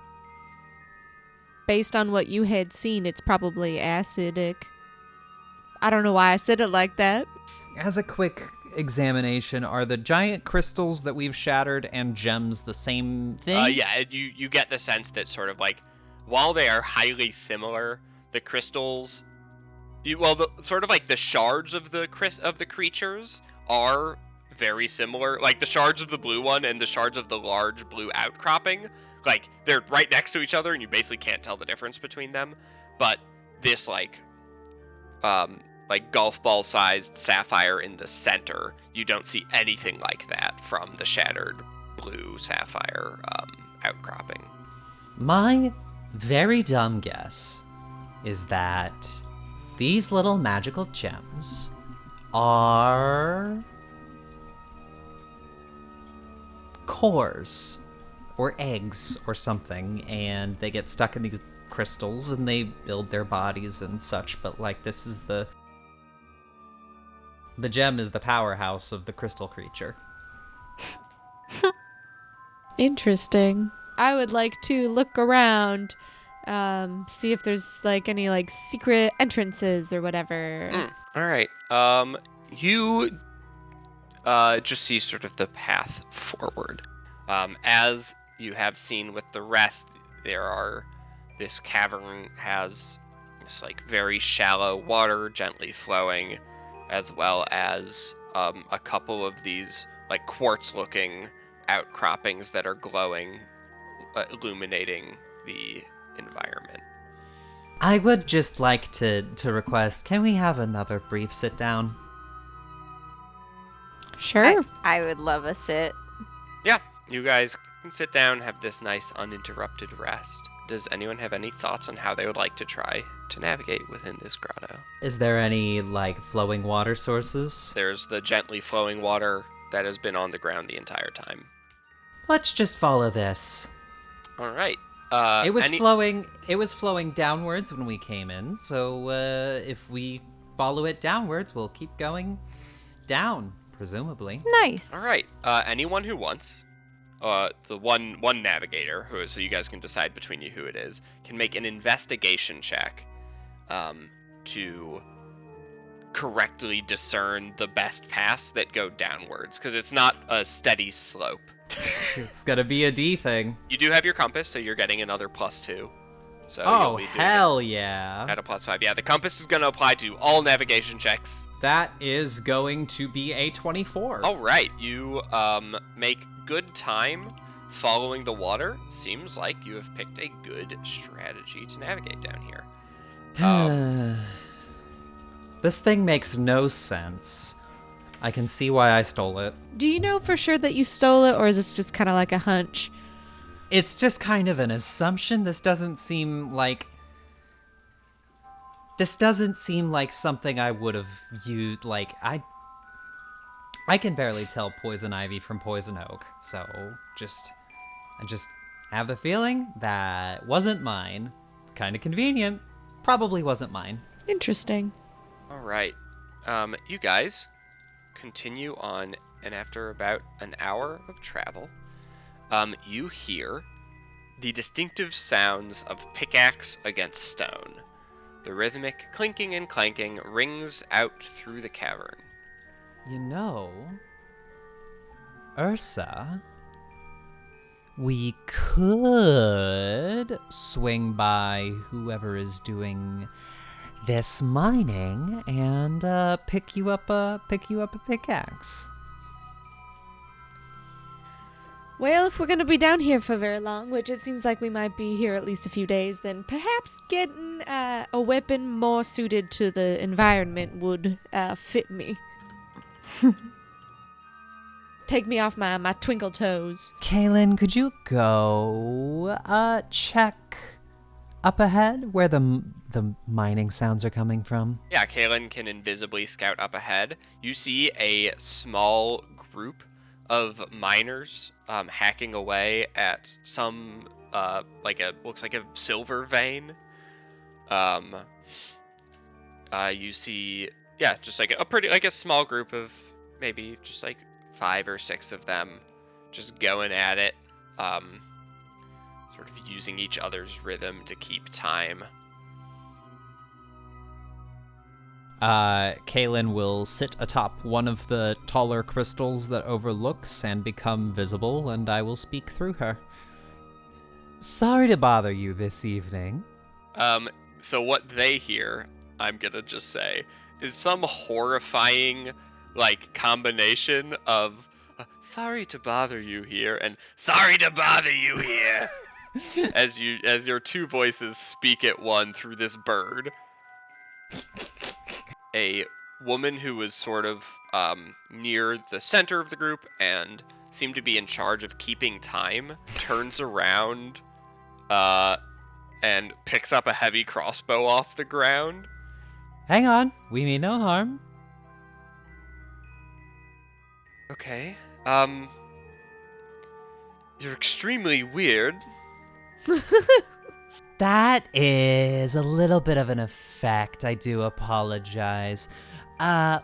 Based on what you had seen, it's probably acidic. I don't know why I said it like that. As a quick examination, are the giant crystals that we've shattered and gems the same thing? Yeah, you get the sense that sort of like, while they are highly similar, the crystals, sort of like the shards of the creatures are very similar. Like the shards of the blue one and the shards of the large blue outcropping, like they're right next to each other, and you basically can't tell the difference between them. But this like golf ball sized sapphire in the center, you don't see anything like that from the shattered blue sapphire outcropping. My very dumb guess is that these little magical gems are cores or eggs or something, and they get stuck in these crystals and they build their bodies and such, but like this is the gem is the powerhouse of the crystal creature. Interesting. I would like to look around, see if there's like any like secret entrances or whatever. All right. You just see sort of the path forward. As you have seen with the rest, this cavern has this like very shallow water gently flowing, as well as a couple of these like quartz-looking outcroppings that are glowing, illuminating the environment. I would just like to request, can we have another brief sit down? Sure. I would love a sit. Yeah, you guys can sit down, have this nice uninterrupted rest. Does anyone have any thoughts on how they would like to try to navigate within this grotto? Is there any like flowing water sources? There's the gently flowing water that has been on the ground the entire time. Let's just follow this. All right. It was flowing downwards when we came in, so if we follow it downwards, we'll keep going down, presumably. Nice. All right. Anyone who wants, the one navigator, so you guys can decide between you who it is, can make an investigation check to correctly discern the best paths that go downwards, because it's not a steady slope. It's gonna be a D thing. You do have your compass, so you're getting another +2. So Oh, you'll be doing hell it yeah. at a +5. Yeah, the compass is going to apply to all navigation checks. That is going to be a 24. All right, you make good time following the water. Seems like you have picked a good strategy to navigate down here. This thing makes no sense. I can see why I stole it. Do you know for sure that you stole it, or is this just kind of like a hunch? It's just kind of an assumption. This doesn't seem like something I would have used. Like, I can barely tell poison ivy from poison oak, so I just have the feeling that wasn't mine. Kind of convenient. Probably wasn't mine. Interesting. All right, you guys continue on, and after about an hour of travel, you hear the distinctive sounds of pickaxe against stone. The rhythmic clinking and clanking rings out through the cavern. You know, Ursa, we could swing by whoever is doing this mining and pick you up a pickaxe. Well, if we're going to be down here for very long, which it seems like we might be here at least a few days, then perhaps getting a weapon more suited to the environment would fit me. Take me off my twinkle toes. Kaylin, could you go check up ahead where the mining sounds are coming from? Yeah, Kaylin can invisibly scout up ahead. You see a small group of miners hacking away at some looks like a silver vein. You see, yeah, just like a small group of maybe just like 5 or 6 of them just going at it, sort of using each other's rhythm to keep time. Kaylin will sit atop one of the taller crystals that overlooks and become visible, and I will speak through her. Sorry to bother you this evening. So what they hear, I'm gonna just say, is some horrifying, like, combination of sorry to bother you here and sorry to bother you here as your two voices speak at one through this bird. A woman who was sort of near the center of the group and seemed to be in charge of keeping time turns around and picks up a heavy crossbow off the ground. Hang on, we mean no harm. Okay. You're extremely weird. That is a little bit of an effect. I do apologize.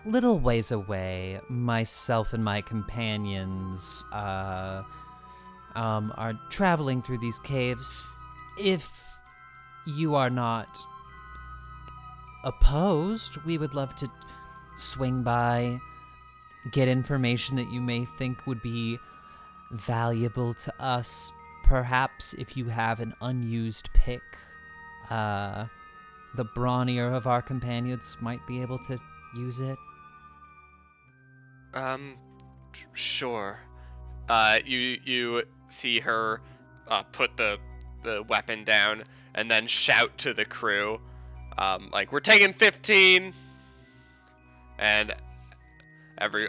Little ways away, myself and my companions are traveling through these caves. If you are not opposed, we would love to swing by, get information that you may think would be valuable to us. Perhaps if you have an unused pick, the brawnier of our companions might be able to use it. Sure. You see her put the weapon down and then shout to the crew, like, we're taking 15, and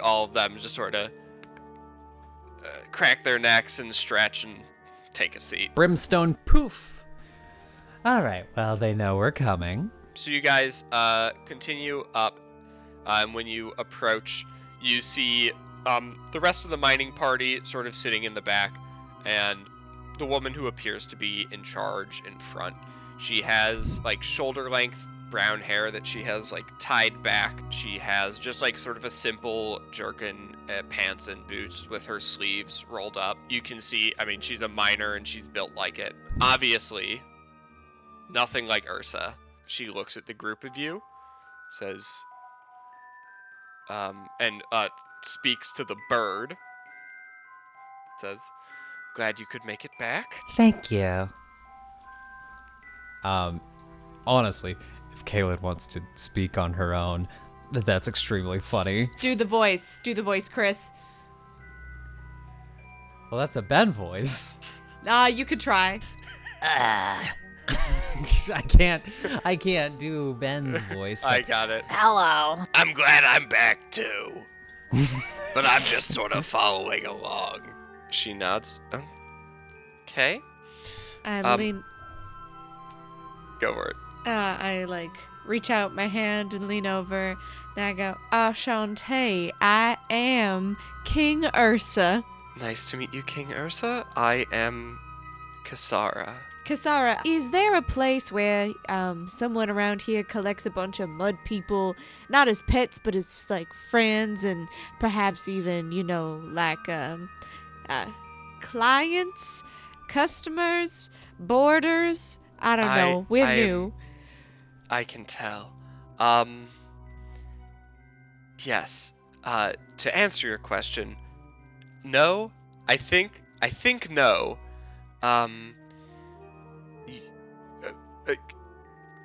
all of them just sort of crack their necks and stretch and take a seat. Brimstone poof! Alright, well, they know we're coming. So you guys continue up. When you approach, you see the rest of the mining party sort of sitting in the back, and the woman who appears to be in charge in front. She has like shoulder length brown hair that she has like tied back. She has just like sort of a simple jerkin, pants and boots with her sleeves rolled up. You can see, I mean, she's a miner and she's built like it. Obviously, nothing like Ursa. She looks at the group of you, says, and speaks to the bird. Says, "Glad you could make it back." Thank you. Honestly, if Kaylin wants to speak on her own, that's extremely funny. Do the voice. Do the voice, Chris. Well, that's a Ben voice. You could try. I can't do Ben's voice. I got it. Hello. I'm glad I'm back too, but I'm just sort of following along. She nods. Okay, I lean. go for it. I reach out my hand and lean over, and I go, Shantae, I am King Ursa. Nice to meet you, King Ursa. I am Kasara. Kasara, is there a place where someone around here collects a bunch of mud people, not as pets, but as friends, and perhaps even clients, customers, boarders? I don't know. We're new. I can tell. Yes. To answer your question, no. I think no.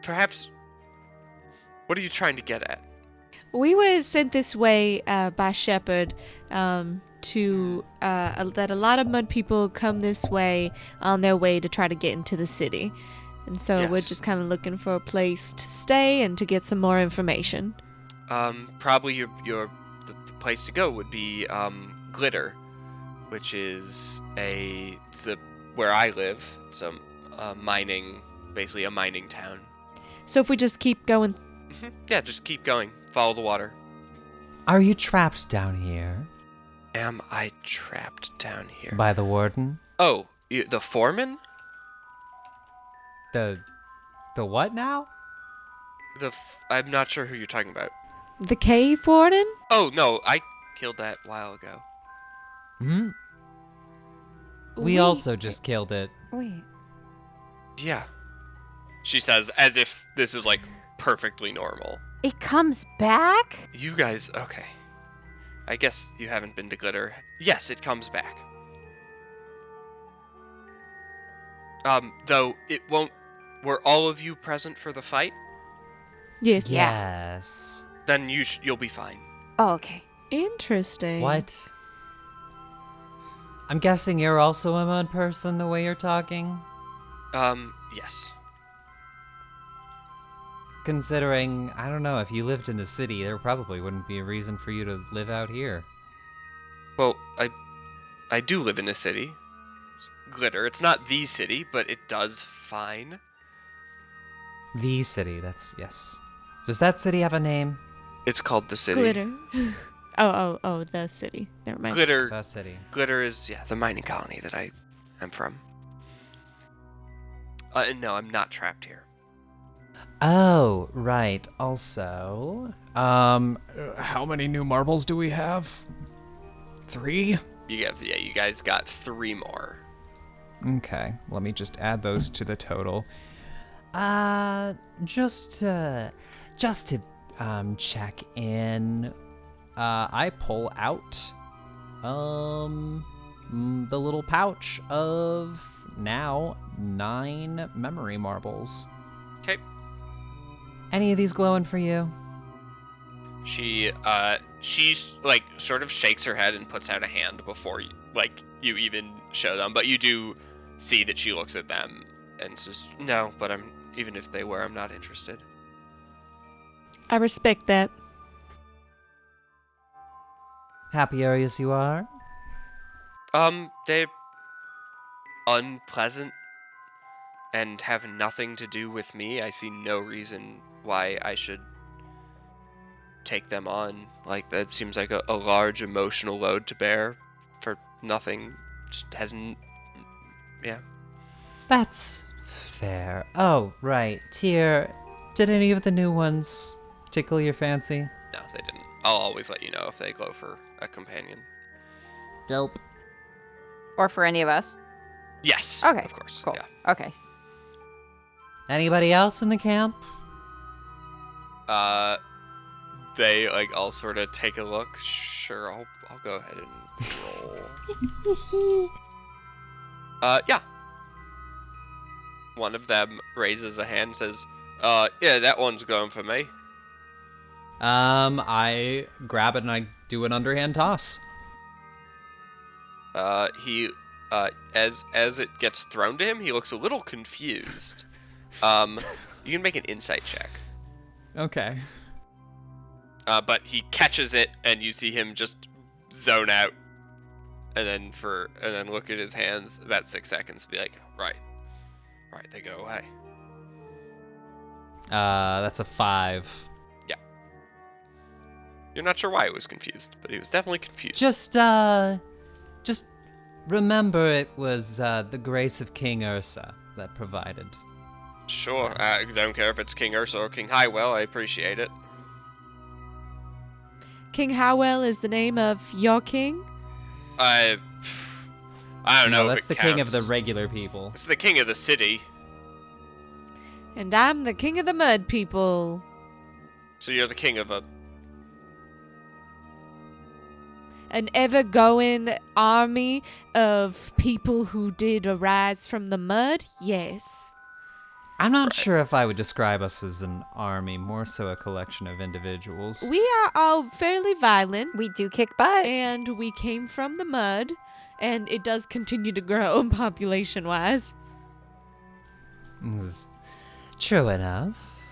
Perhaps. What are you trying to get at? We were sent this way by Shepherd to that a lot of mud people come this way on their way to try to get into the city. And so we're Yes. just kind of looking for a place to stay and to get some more information. Probably the place to go would be Glitter, which is where I live. It's basically a mining town. So if we just keep going, Yeah, just keep going. Follow the water. Are you trapped down here Am I trapped down here? by the warden? Oh, the foreman? The what now? I'm not sure who you're talking about. the cave warden? Oh, no, I killed that a while ago. Hmm? We We- also just killed it. Wait. Yeah. She says, as if this is, perfectly normal. It comes back? You guys, okay. I guess you haven't been to Glitter. Yes, it comes back. Though it won't. Were all of you present for the fight? Yes. Yes. Then you'll be fine. Oh, okay. Interesting. What? I'm guessing you're also a mud person the way you're talking? Yes. Considering, I don't know, if you lived in the city, there probably wouldn't be a reason for you to live out here. Well, I do live in a city. Glitter. It's not the city, but it does fine. The city, yes. Does that city have a name? It's called the city. Glitter. oh, the city. Never mind. Glitter. The city. Glitter is the mining colony that I am from. And no, I'm not trapped here. Oh, right. Also, How many new marbles do we have? 3? You guys got 3 more. Okay, let me just add those to the total. just to check in, I pull out the little pouch of now 9 memory marbles. Okay. any of these glowing for you? She's sort of shakes her head and puts out a hand before you even show them, but you do see that she looks at them and says, "No, but even if they were, I'm not interested." I respect that. Happy areas you are? They're unpleasant and have nothing to do with me. I see no reason why I should take them on. That seems like a large emotional load to bear for nothing. Just hasn't. Yeah. That's fair. Oh, right. Tyr, did any of the new ones tickle your fancy? No, they didn't. I'll always let you know if they glow for a companion. Dope. Or for any of us? Yes. Okay, Of course. Cool. Yeah. Okay. Anybody else in the camp? they like all sort of take a look. Sure, I'll go ahead and roll. Yeah. One of them raises a hand and says, yeah, that one's going for me. I grab it and I do an underhand toss. He, as it gets thrown to him, he looks a little confused. You can make an insight check. Okay. But he catches it, and you see him just zone out, and then look at his hands about 6 seconds, and be like, right, they go away. That's a 5. Yeah. You're not sure why he was confused, but he was definitely confused. Just remember it was the grace of King Ursa that provided. Sure, I don't care if it's King Ursa or King Highwell, I appreciate it. King Howell is the name of your king? I don't know No, if that's it the king of the counts. regular people. It's the king of the city. And I'm the king of the mud people. So you're the king of An ever-going army of people who did arise from the mud? Yes. I'm not sure if I would describe us as an army, more so a collection of individuals. We are all fairly violent, We do kick butt. and we came from the mud, and it does continue to grow population-wise. This is true enough.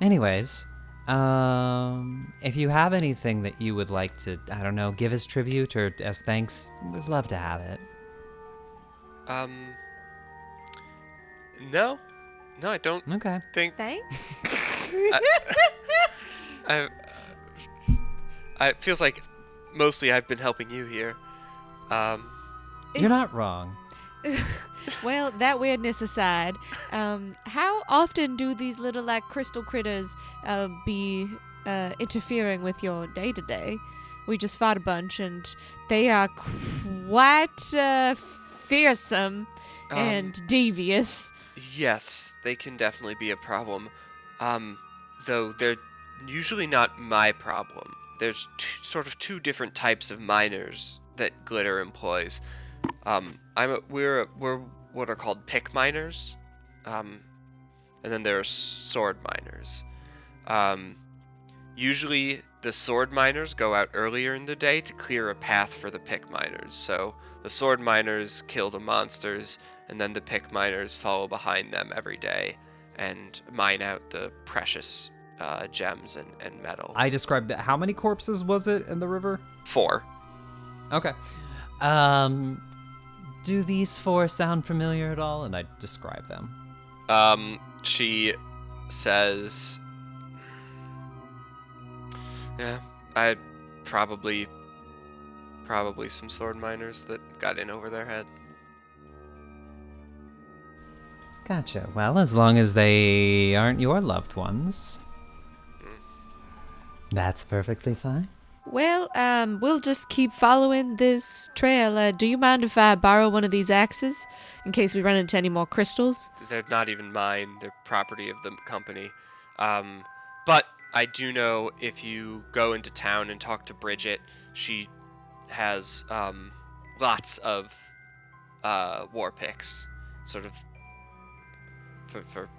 Anyways, if you have anything that you would like to, I don't know, give as tribute or as thanks, we'd love to have it. No, I don't Okay. think. Thanks. It feels like mostly I've been helping you here. You're not wrong. Well, that weirdness aside, how often do these little, like, crystal critters be interfering with your day-to-day? We just fought a bunch, and they are quite fearsome and devious. Yes, they can definitely be a problem. Though they're usually not my problem. There's sort of two different types of miners that Glitter employs. We're what are called pick miners, and then there are sword miners. Usually the sword miners go out earlier in the day to clear a path for the pick miners. So the sword miners kill the monsters, and then the pick miners follow behind them every day and mine out the precious gems and metal. I described that. How many corpses was it in the river? 4. Okay. Do these 4 sound familiar at all? And I describe them. She says, yeah, I probably some sword miners that got in over their head. Gotcha. Well, as long as they aren't your loved ones, that's perfectly fine. Well, we'll just keep following this trail. Do you mind if I borrow one of these axes in case we run into any more crystals? They're not even mine. They're property of the company. But I do know if you go into town and talk to Bridget, she has lots of war picks, sort of for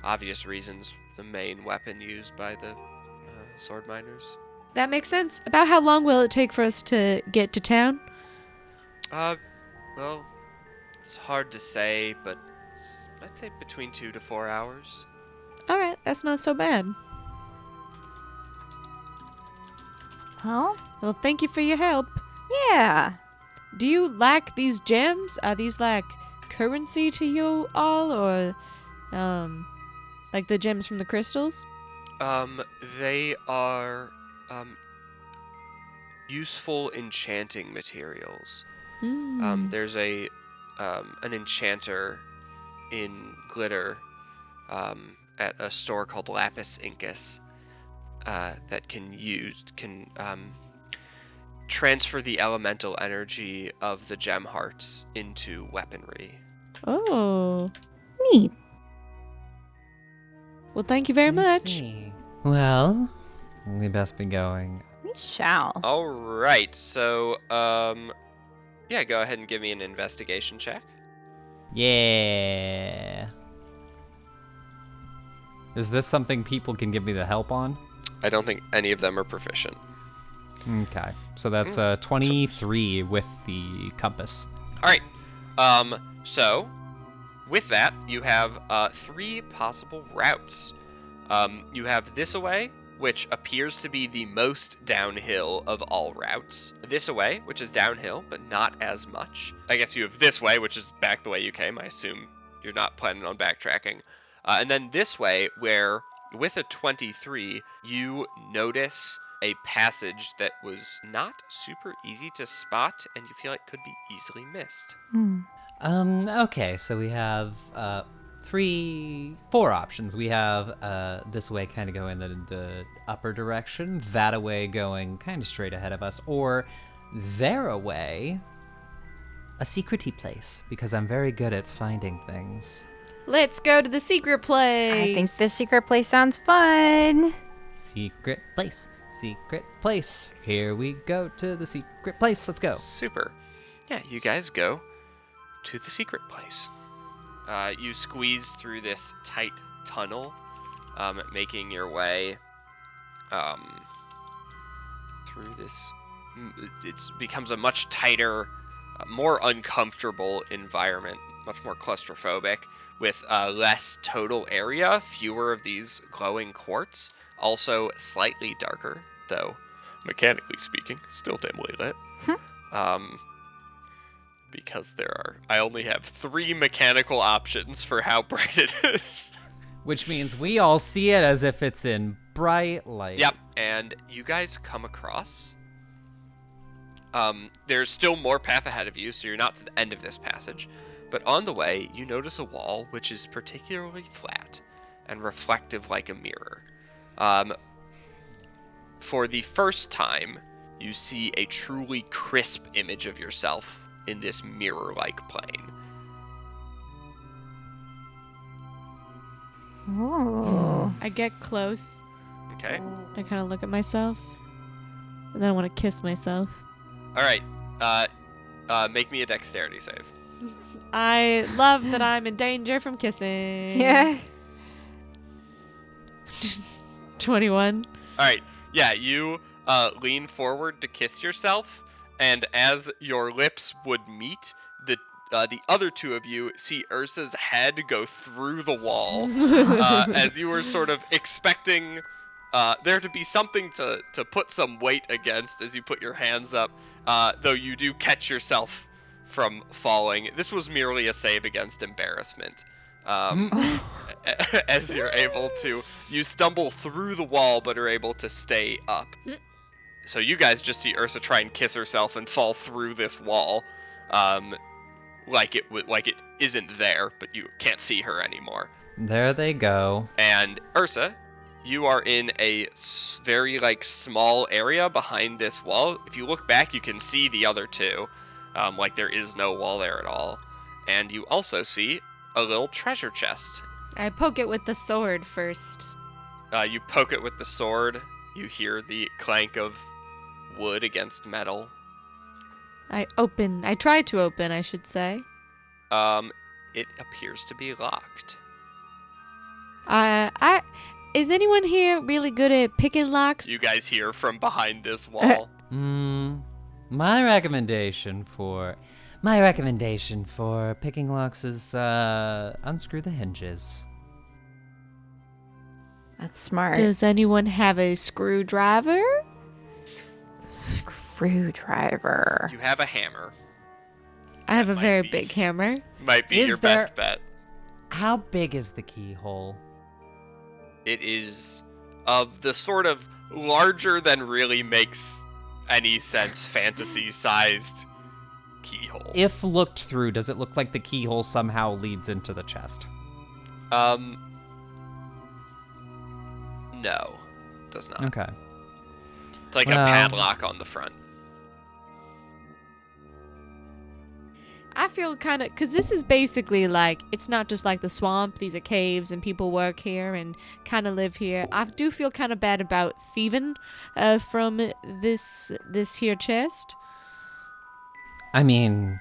obvious reasons, the main weapon used by the sword miners. That makes sense. About how long will it take for us to get to town? Well, it's hard to say, but I'd say between 2 to 4 hours. Alright, that's not so bad. Well, Well, thank you for your help. yeah. Do you like these gems? Are these like currency to you all, or like the gems from the crystals? They are useful enchanting materials. There's an enchanter in Glitter at a store called Lapis Incus that can transfer the elemental energy of the gem hearts into weaponry. Oh. Neat. Well, thank you very I much. see. Well, we best be going. We shall. All right. So, yeah, go ahead and give me an investigation check. Yeah. Is this something people can give me the help on? I don't think any of them are proficient. Okay, so that's 23 with the compass. All right. So with that, you have 3 possible routes. You have this away, which appears to be the most downhill of all routes. This away, which is downhill, but not as much. I guess you have this way, which is back the way you came. I assume you're not planning on backtracking. And then this way, where with a 23, you notice a passage that was not super easy to spot, and you feel like could be easily missed. Okay, so we have 4 options. We have this way kind of going in the upper direction, that away going kind of straight ahead of us, or there away, a secrety place, because I'm very good at finding things. Let's go to the secret place. I think the secret place sounds fun. Secret place. Secret place. Here we go to the secret place. Let's go. Super. Yeah, you guys go to the secret place. You squeeze through this tight tunnel, making your way through this. It becomes a much tighter, more uncomfortable environment, much more claustrophobic, with less total area, fewer of these glowing quartz, also slightly darker, though mechanically speaking, still dimly lit. Because I only have 3 mechanical options for how bright it is. Which means we all see it as if it's in bright light. Yep, and you guys come across. There's still more path ahead of you, so you're not to the end of this passage. But on the way, you notice a wall which is particularly flat and reflective like a mirror. For the first time, you see a truly crisp image of yourself in this mirror-like plane. Ooh. I get close. Okay. I kind of look at myself. And then I want to kiss myself. All right. Make me a dexterity save. I love that I'm in danger from kissing. Yeah. 21. All right. Yeah, you lean forward to kiss yourself, and as your lips would meet, the other 2 of you see Ursa's head go through the wall, as you were sort of expecting there to be something to put some weight against as you put your hands up, though you do catch yourself from falling. This was merely a save against embarrassment. As you're able to, you stumble through the wall but are able to stay up. So you guys just see Ursa try and kiss herself and fall through this wall, like it isn't there, but you can't see her anymore. There they go. And Ursa, you are in a very small area behind this wall. If you look back, you can see the other 2. Like there is no wall there at all. And you also see a little treasure chest. I poke it with the sword first. You poke it with the sword. You hear the clank of wood against metal. I try to open, I should say. It appears to be locked. Is anyone here really good at picking locks? You guys hear from behind this wall. My recommendation for picking locks is unscrew the hinges. That's smart. Does anyone have a screwdriver? Screwdriver. You have a hammer. I have a might very be- big hammer. Might be Is your there- best bet. How big is the keyhole? It is of the sort of larger than really makes any sense fantasy-sized keyhole. If looked through, does it look like the keyhole somehow leads into the chest? No, does not. Okay. It's like a Well- padlock on the front. I feel kind of, because this is basically like, it's not just like the swamp. These are caves and people work here and kind of live here. I do feel kind of bad about thieving from this here chest. I mean,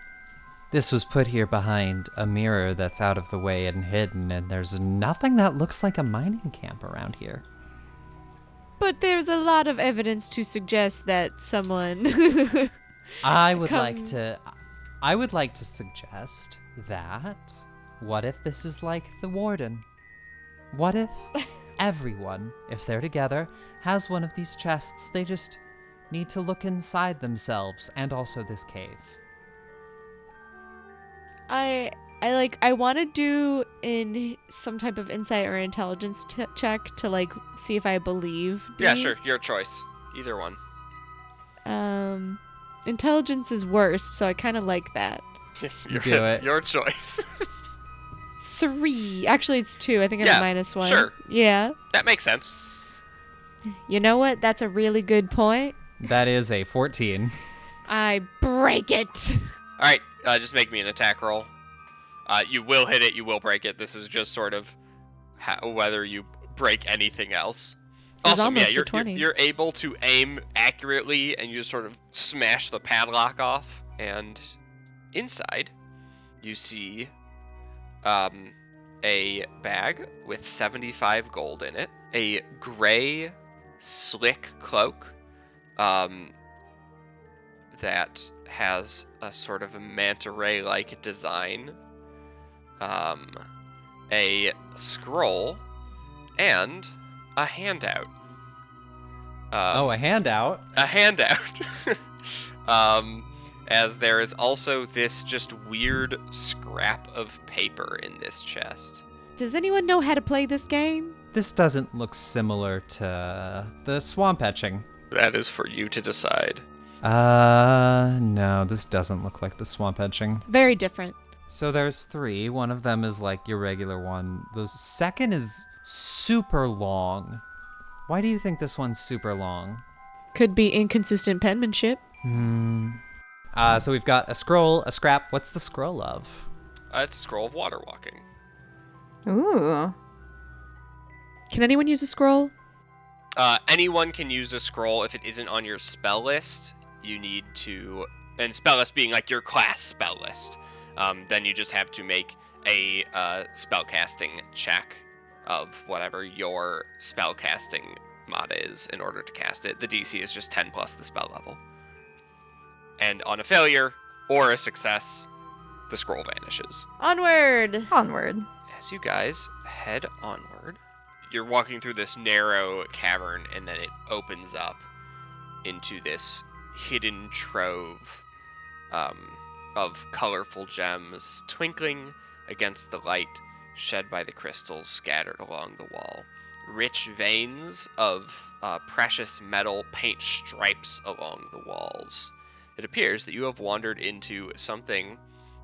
this was put here behind a mirror that's out of the way and hidden, and there's nothing that looks like a mining camp around here. But there's a lot of evidence to suggest that someone... I would like to suggest that, what if this is like the warden? What if everyone, if they're together, has one of these chests? They just need to look inside themselves and also this cave. I want to do in some type of insight or intelligence check to like see if I believe. Yeah, sure. Your choice. Either one. Intelligence is worse, so I kind of like that. Do it. Your choice. 3. Actually, it's 2. I think I'm a -1. Sure. Yeah. That makes sense. You know what? That's a really good point. That is a 14. I break it. All right, just make me an attack roll. You will hit it, you will break it. This is just sort of whether you break anything else. It's Also, almost yeah, a 20. you're able to aim accurately, and you just sort of smash the padlock off. And inside, you see a bag with 75 gold in it, a gray, slick cloak that has a sort of a manta ray-like design, a scroll, and a handout. A handout? A handout. As there is also this just weird scrap of paper in this chest. Does anyone know how to play this game? This doesn't look similar to the swamp etching. That is for you to decide. No, this doesn't look like the swamp etching. Very different. So there's 3. One of them is like your regular one. The second is super long. Why do you think this one's super long? Could be inconsistent penmanship. So we've got a scroll, a scrap. What's the scroll of? It's a scroll of water walking. Ooh. Can anyone use a scroll? Anyone can use a scroll if it isn't on your spell list. You need to, and spell list being like your class spell list. Then you just have to make a spellcasting check of whatever your spellcasting mod is in order to cast it. The DC is just 10 plus the spell level. And on a failure or a success, the scroll vanishes. Onward! Onward. As you guys head onward, you're walking through this narrow cavern, and then it opens up into this hidden trove of colorful gems twinkling against the light shed by the crystals scattered along the wall. Rich veins of precious metal paint stripes along the walls. It appears that you have wandered into something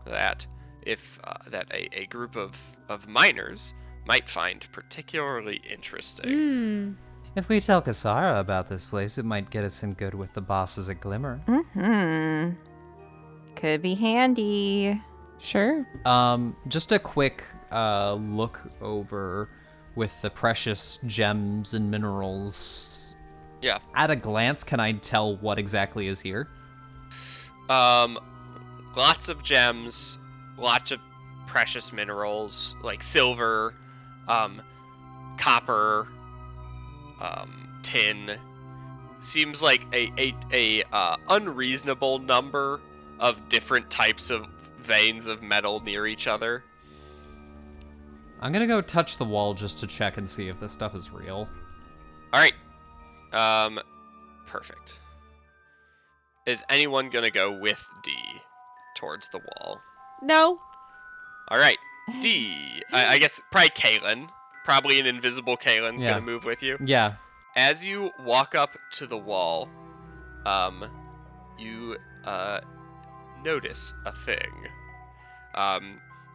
that a group of miners might find particularly interesting. If we tell Kasara about this place, it might get us in good with the bosses at Glimmer. Could be handy. Sure. Just a quick look over with the precious gems and minerals. Yeah. At a glance, can I tell what exactly is here? Lots of gems, lots of precious minerals like silver, copper, tin. Seems like a unreasonable number of different types of veins of metal near each other. I'm gonna go touch the wall just to check and see if this stuff is real. All right. Perfect. Is anyone gonna go with D towards the wall? No. All right, D. I guess probably Kaylin. Probably an invisible Kaylin's Yeah. gonna move with you. Yeah. As you walk up to the wall, you notice a thing.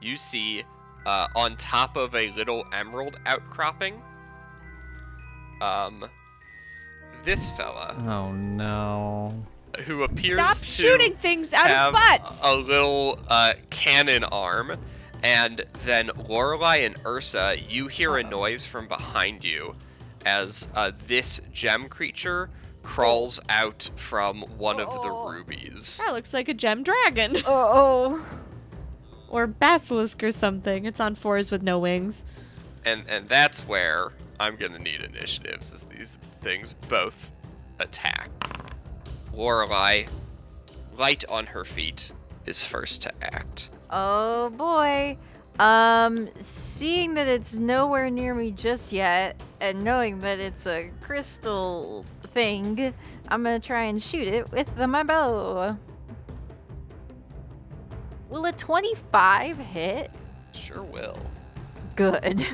You see on top of a little emerald outcropping, this fella. Oh no. who appears Stop to shooting things out have of butts! a little cannon arm. And then Lorelai and Ursa, you hear a noise from behind you as this gem creature crawls out from one of the rubies. That looks like a gem dragon. Oh. Or basilisk or something. It's on 4s with no wings. And that's where I'm gonna need initiatives, as these things both attack. Lorelai, light on her feet, is first to act. Oh boy. Seeing that it's nowhere near me just yet, and knowing that it's a crystal thing, I'm gonna try and shoot it with my bow. Will a 25 hit? Sure will. Good.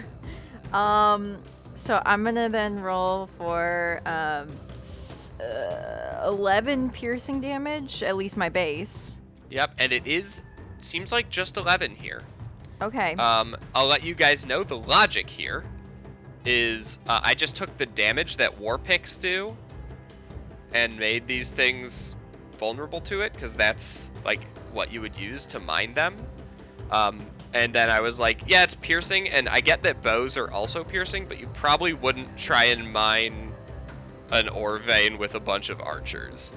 So I'm gonna then roll for 11 piercing damage, at least my base. Yep, and seems like just 11 here. Okay. I'll let you guys know the logic here is I just took the damage that war picks do and made these things vulnerable to it, because that's like what you would use to mine them. And then I was like, yeah, it's piercing, and I get that bows are also piercing, but you probably wouldn't try and mine an ore vein with a bunch of archers.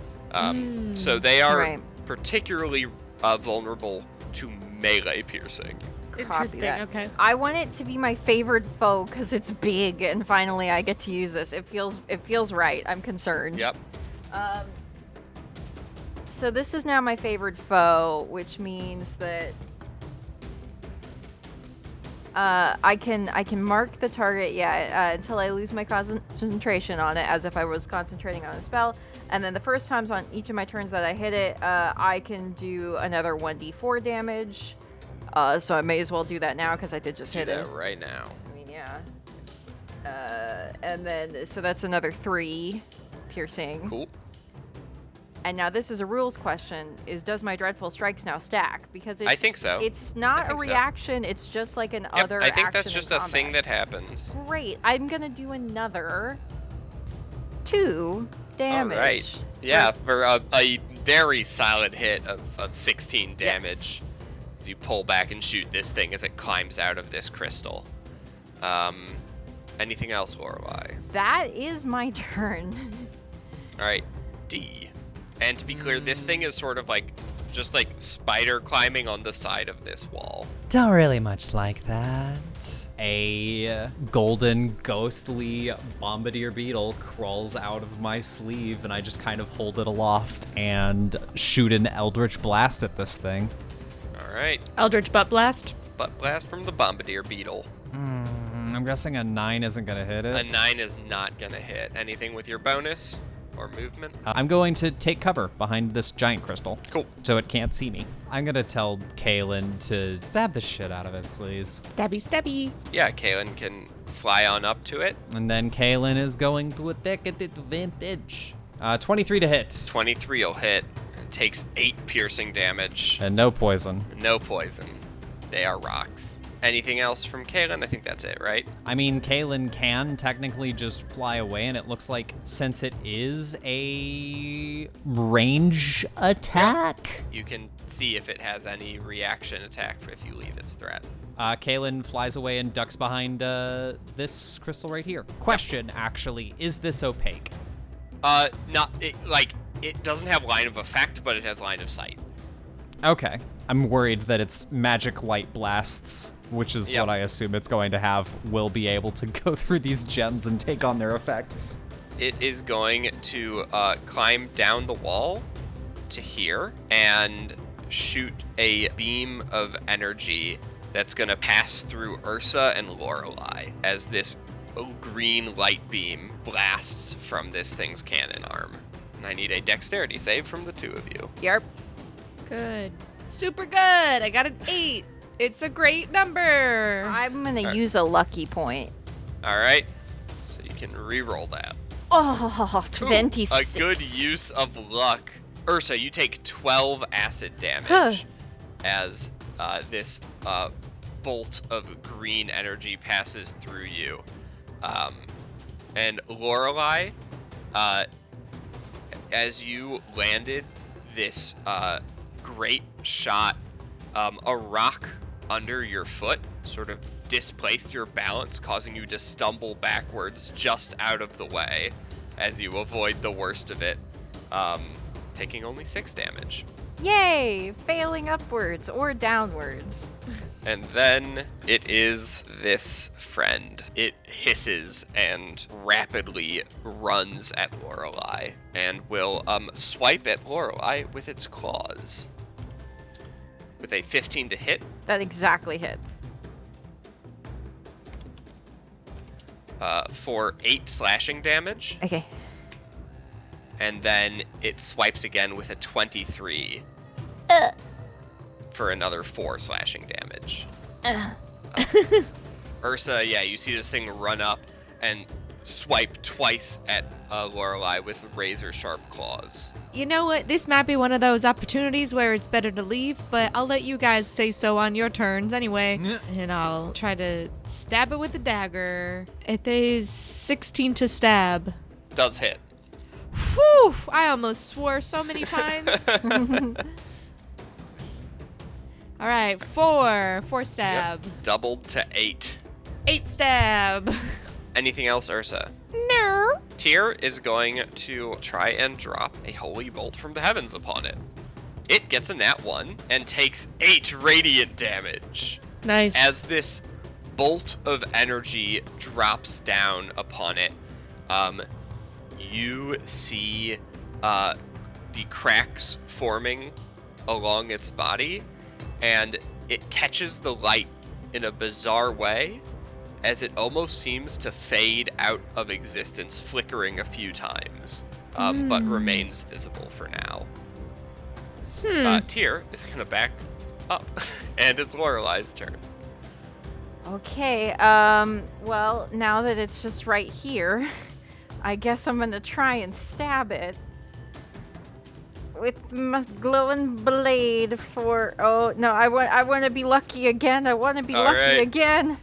So they are particularly vulnerable to melee piercing. Copy that. Okay. I want it to be my favorite foe because it's big, and finally I get to use this. It feels right. I'm concerned. Yep. So this is now my favorite foe, which means that I can mark the target, until I lose my concentration on it, as if I was concentrating on a spell. And then the first times on each of my turns that I hit it, I can do another 1d4 damage. So I may as well do that now because I did just hit it. Do that right now. I mean, yeah. And then, so that's another 3 piercing. Cool. And now this is a rules question, does my Dreadful Strikes now stack? Because I think so. It's not a think so. reaction, it's just like an other I think action that's just in a combat. thing that happens. Great. I'm going to do another 2 damage. All right. Yeah, for a very solid hit of 16 damage. Yes. As you pull back and shoot this thing as it climbs out of this crystal. Anything else, Lorelai? That is my turn. All right, D. And to be clear, this thing is sort of like just like spider climbing on the side of this wall. Don't really much like that. A golden, ghostly bombardier beetle crawls out of my sleeve, and I just kind of hold it aloft and shoot an eldritch blast at this thing. All right, Eldritch Butt Blast. butt blast from the bombardier beetle. I'm guessing a 9 isn't gonna hit it. A 9 is not gonna hit. Anything with your bonus or movement? I'm going to take cover behind this giant crystal. Cool. So it can't see me. I'm gonna tell Kaylin to stab the shit out of it, please. Stabby, stabby. Yeah, Kaylin can fly on up to it. And then Kaylin is going to attack at advantage. 23 to hit. 23 will hit. It takes 8 piercing damage. And no poison. No poison. They are rocks. Anything else from Kaylin? I think that's it, right? I mean, Kaylin can technically just fly away, and it looks like since it is a range attack, You can see if it has any reaction attack if you leave its threat. Kaylin flies away and ducks behind this crystal right here. Question, actually, is this opaque? It doesn't have line of effect, but it has line of sight. Okay. I'm worried that its magic light blasts, which is Yep. what I assume it's going to have, will be able to go through these gems and take on their effects. It is going to climb down the wall to here and shoot a beam of energy that's going to pass through Ursa and Lorelai as this green light beam blasts from this thing's cannon arm. And I need a dexterity save from the two of you. Yarp. Good. Super good. I got an 8. It's a great number. I'm going to Alright. use a lucky point. All right, so you can re-roll that. Oh, Ooh, 26. a good use of luck. Ursa, you take 12 acid damage as this bolt of green energy passes through you. And Lorelai, as you landed this great shot, a rock under your foot sort of displaced your balance, causing you to stumble backwards just out of the way as you avoid the worst of it, taking only 6 damage. Yay! Failing upwards or downwards. And then it is this friend. It hisses and rapidly runs at Lorelai and will swipe at Lorelai with its claws. With a 15 to hit. That exactly hits. For 8 slashing damage. Okay. And then it swipes again with a 23 for another 4 slashing damage. Ursa, yeah, you see this thing run up and swipe twice at Lorelai with razor sharp claws. You know what? This might be one of those opportunities where it's better to leave, but I'll let you guys say so on your turns anyway. And I'll try to stab it with the dagger. It is 16 to stab. Does hit. Whew! I almost swore so many times. All right, 4 stab. Yep. Doubled to 8. 8 stab. Anything else, Ursa? No. Tyr is going to try and drop a holy bolt from the heavens upon it. It gets a nat 1 and takes 8 radiant damage. Nice. As this bolt of energy drops down upon it, you see the cracks forming along its body, and it catches the light in a bizarre way, as it almost seems to fade out of existence, flickering a few times, but remains visible for now. Tyr is going to back up, and it's Lorelai's turn. Okay, well, now that it's just right here, I guess I'm gonna try and stab it with my glowing blade for, oh, no, I want to be lucky again. I want to be lucky right. again.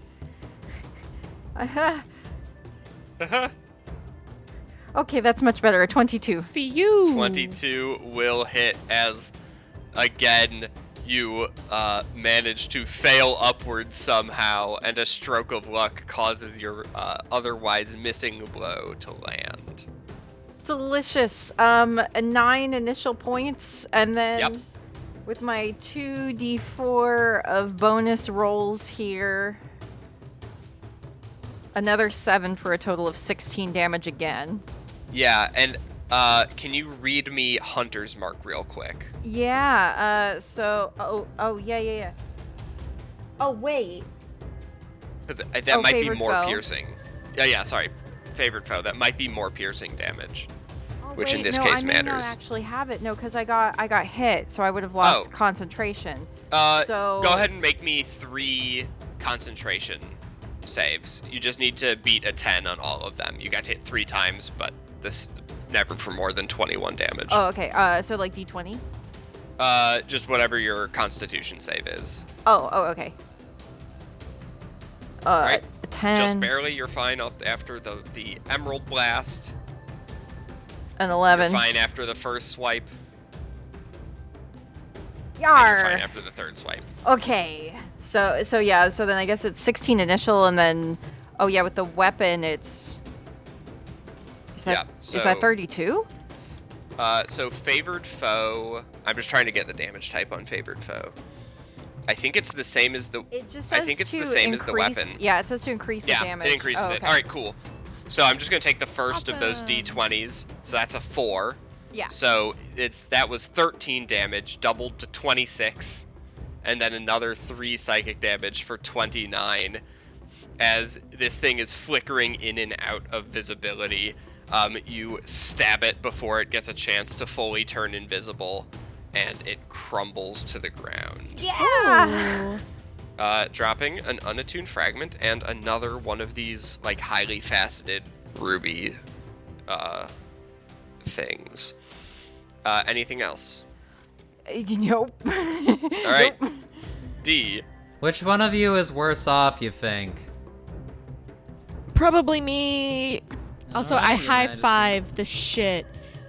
Okay, that's much better. A 22. For you. 22 will hit as, again, you manage to fail upwards somehow, and a stroke of luck causes your otherwise missing blow to land. Delicious. 9 initial points, and then Yep. with my 2d4 of bonus rolls here, another 7 for a total of 16 damage again. Yeah, and can you read me Hunter's Mark real quick? Yeah, yeah. Oh, wait. Because that might be favorite more foe. piercing. Yeah, sorry. Favorite foe. That might be more piercing damage. Oh, Which in wait, this no, case I may matters. not actually have it. No, because I got hit, so I would have lost concentration. So Go ahead and make me 3 concentration saves. You just need to beat a 10 on all of them. You got hit 3 times, but this never for more than 21 damage. Oh, okay. So like d20? Just whatever your constitution save is. Oh, okay. Right. A 10. Just barely, you're fine after the Emerald Blast. An 11. You're fine after the first swipe. And Yar. you're fine after the third swipe. Okay. So then I guess it's 16 initial, and then, oh yeah, with the weapon it's... Is that 32? So favored foe, I'm just trying to get the damage type on favored foe. I think it's the same as the... It just says I think it's to the same as the weapon. Yeah, it says to increase the damage. Yeah, it increases it. Okay. Alright, cool. So I'm just going to take the first of those Awesome. d20s. So that's a 4. Yeah. So that was 13 damage, doubled to 26. And then another 3 psychic damage for 29. As this thing is flickering in and out of visibility. You stab it before it gets a chance to fully turn invisible. And it crumbles to the ground. Yeah! Dropping an unattuned fragment and another one of these like highly faceted ruby things. Anything else? Nope. All right. D. Which one of you is worse off, you think? Probably me. Also, Alright, I Your high Majesty. five the shit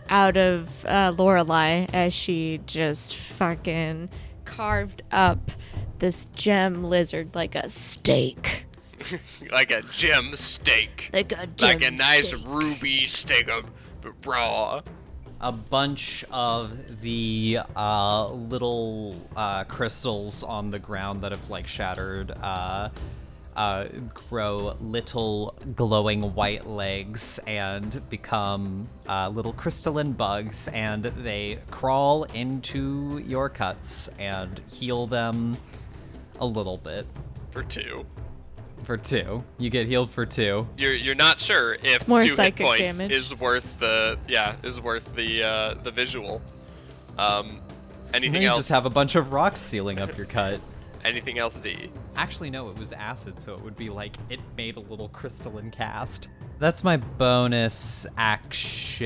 out of Lorelai as she just fucking carved up this gem lizard like a steak. Like a gem steak. Like a nice steak. ruby steak of raw. A bunch of the little crystals on the ground that have like shattered grow little glowing white legs and become little crystalline bugs, and they crawl into your cuts and heal them a little bit. For 2. For 2. You get healed for 2. You're not sure if more 2 hit psychic points damage. is worth the visual. Anything And you else? just have a bunch of rocks sealing up your cut. Anything else, D? Actually, no, it was acid, so it would be like it made a little crystalline cast. That's my bonus action,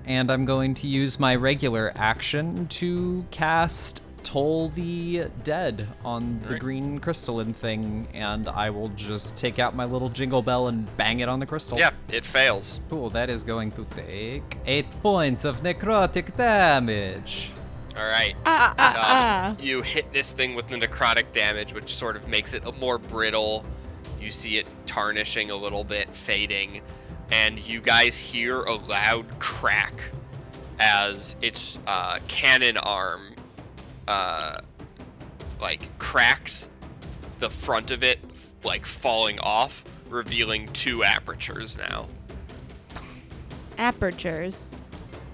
and I'm going to use my regular action to cast Toll the Dead on the Alright. green crystalline thing, and I will just take out my little jingle bell and bang it on the crystal. Yeah, it fails. Cool, that is going to take 8 points of necrotic damage. All right. You hit this thing with the necrotic damage, which sort of makes it more brittle. You see it tarnishing a little bit, fading, and you guys hear a loud crack as its cannon arm like cracks, the front of it like falling off, revealing 2 apertures now. Apertures.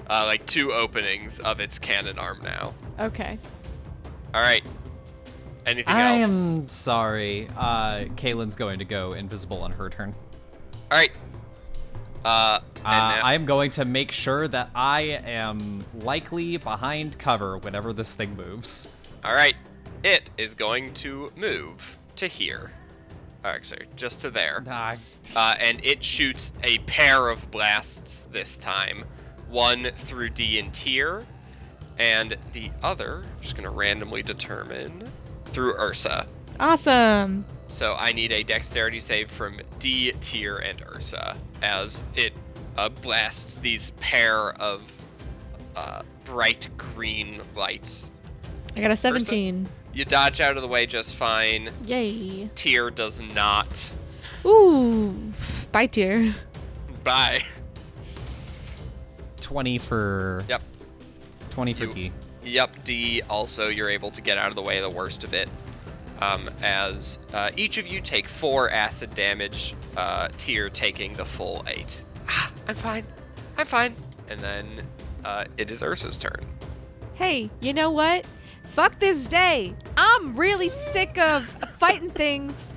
Like 2 openings of its cannon arm now. Okay. All right. Anything I else? am sorry. Kaylin's going to go invisible on her turn. All right. And now- I am going to make sure that I am likely behind cover whenever this thing moves. all right. It is going to move to here. Actually, just to there. And it shoots a pair of blasts this time. One through D and Tier, and the other, I'm just gonna randomly determine, through Ursa. Awesome. So I need a dexterity save from D, Tier, and Ursa as it blasts these pair of bright green lights. I got a 17. You dodge out of the way just fine. Yay. Tier does not. Ooh. Bye, dear. Bye. 20 for... Yep. 20 for You- D. Yep, D, also you're able to get out of the way of the worst of it. As each of you take 4 acid damage, Tier taking the full 8. I'm fine. And then it is Ursa's turn. Hey, you know what? Fuck this day. I'm really sick of fighting things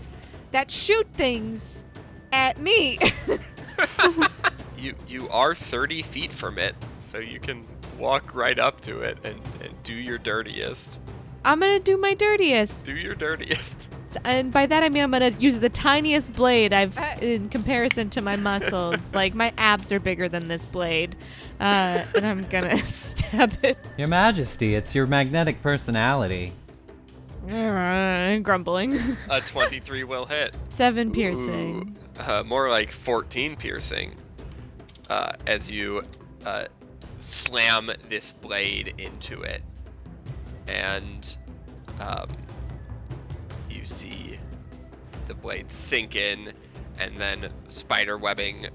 that shoot things at me. You are 30 feet from it, so you can walk right up to it and do your dirtiest. I'm gonna do my dirtiest. Do your dirtiest. And by that I mean I'm gonna use the tiniest blade I've in comparison to my muscles. Like my abs are bigger than this blade. And I'm gonna stab it. Your Majesty, it's your magnetic personality. Grumbling. A 23 will hit. 7 piercing. Ooh, more like 14 piercing. As you slam this blade into it. And you see the blade sink in, and then spider webbing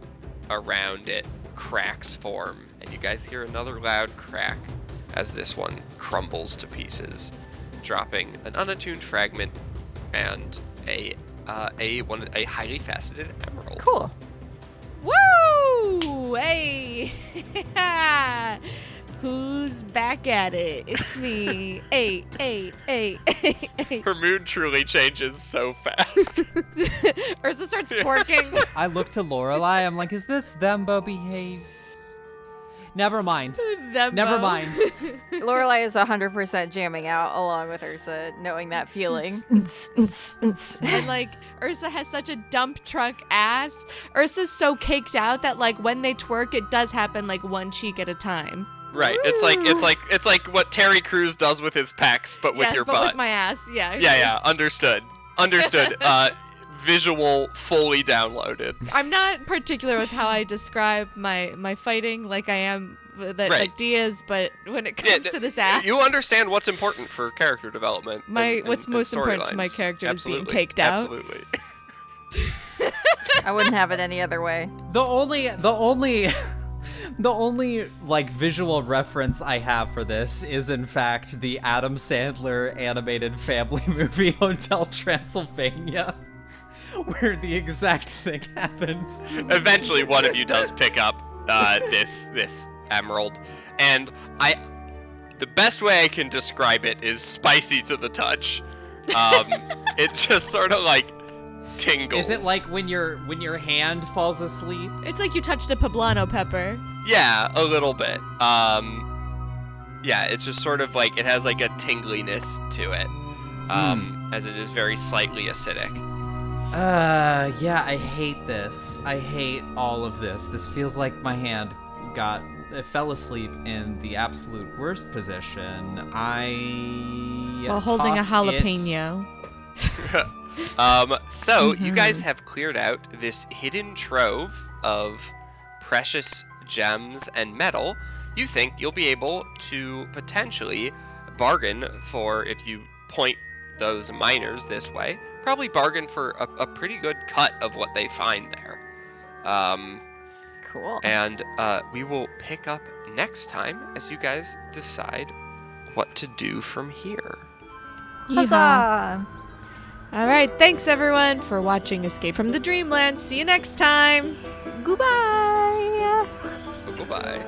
around it cracks form. And you guys hear another loud crack as this one crumbles to pieces, dropping an unattuned fragment and a highly faceted emerald. Cool. Woo! Hey! Who's back at it? It's me. Hey. Her mood truly changes so fast. Ursa starts twerking. I look to Lorelai, I'm like, is this Thembo behave? Never mind. Never mind. Lorelai is 100% jamming out along with Ursa, knowing that feeling. And like Ursa has such a dump truck ass. Ursa's so caked out that like when they twerk, it does happen like one cheek at a time. Right. It's like what Terry Crews does with his pecs, but with Yeah, your but butt. with my ass. Yeah. Yeah. Understood. visual fully downloaded. I'm not particular with how I describe my fighting like I am like Diaz, but when it comes to this ass, you understand what's important for character development. What's most important to my character is being caked out. Absolutely. I wouldn't have it any other way. The only like visual reference I have for this is in fact the Adam Sandler animated family movie Hotel Transylvania, where the exact thing happened. Eventually, one of you does pick up this emerald, and the best way I can describe it is spicy to the touch. It just sort of like tingles. Is it like when your hand falls asleep? It's like you touched a poblano pepper. Yeah, a little bit. Yeah, it's just sort of like it has like a tingliness to it, as it is very slightly acidic. Yeah, I hate this. I hate all of this. This feels like my hand fell asleep in the absolute worst position. While holding a jalapeno. So you guys have cleared out this hidden trove of precious gems and metal. You think you'll be able to potentially bargain for, if you point those miners this way, probably bargain for a pretty good cut of what they find there. Cool. And we will pick up next time as you guys decide what to do from here. Huzzah! All right, thanks everyone for watching Escape from the Dreamlands. See you next time. Goodbye. Goodbye.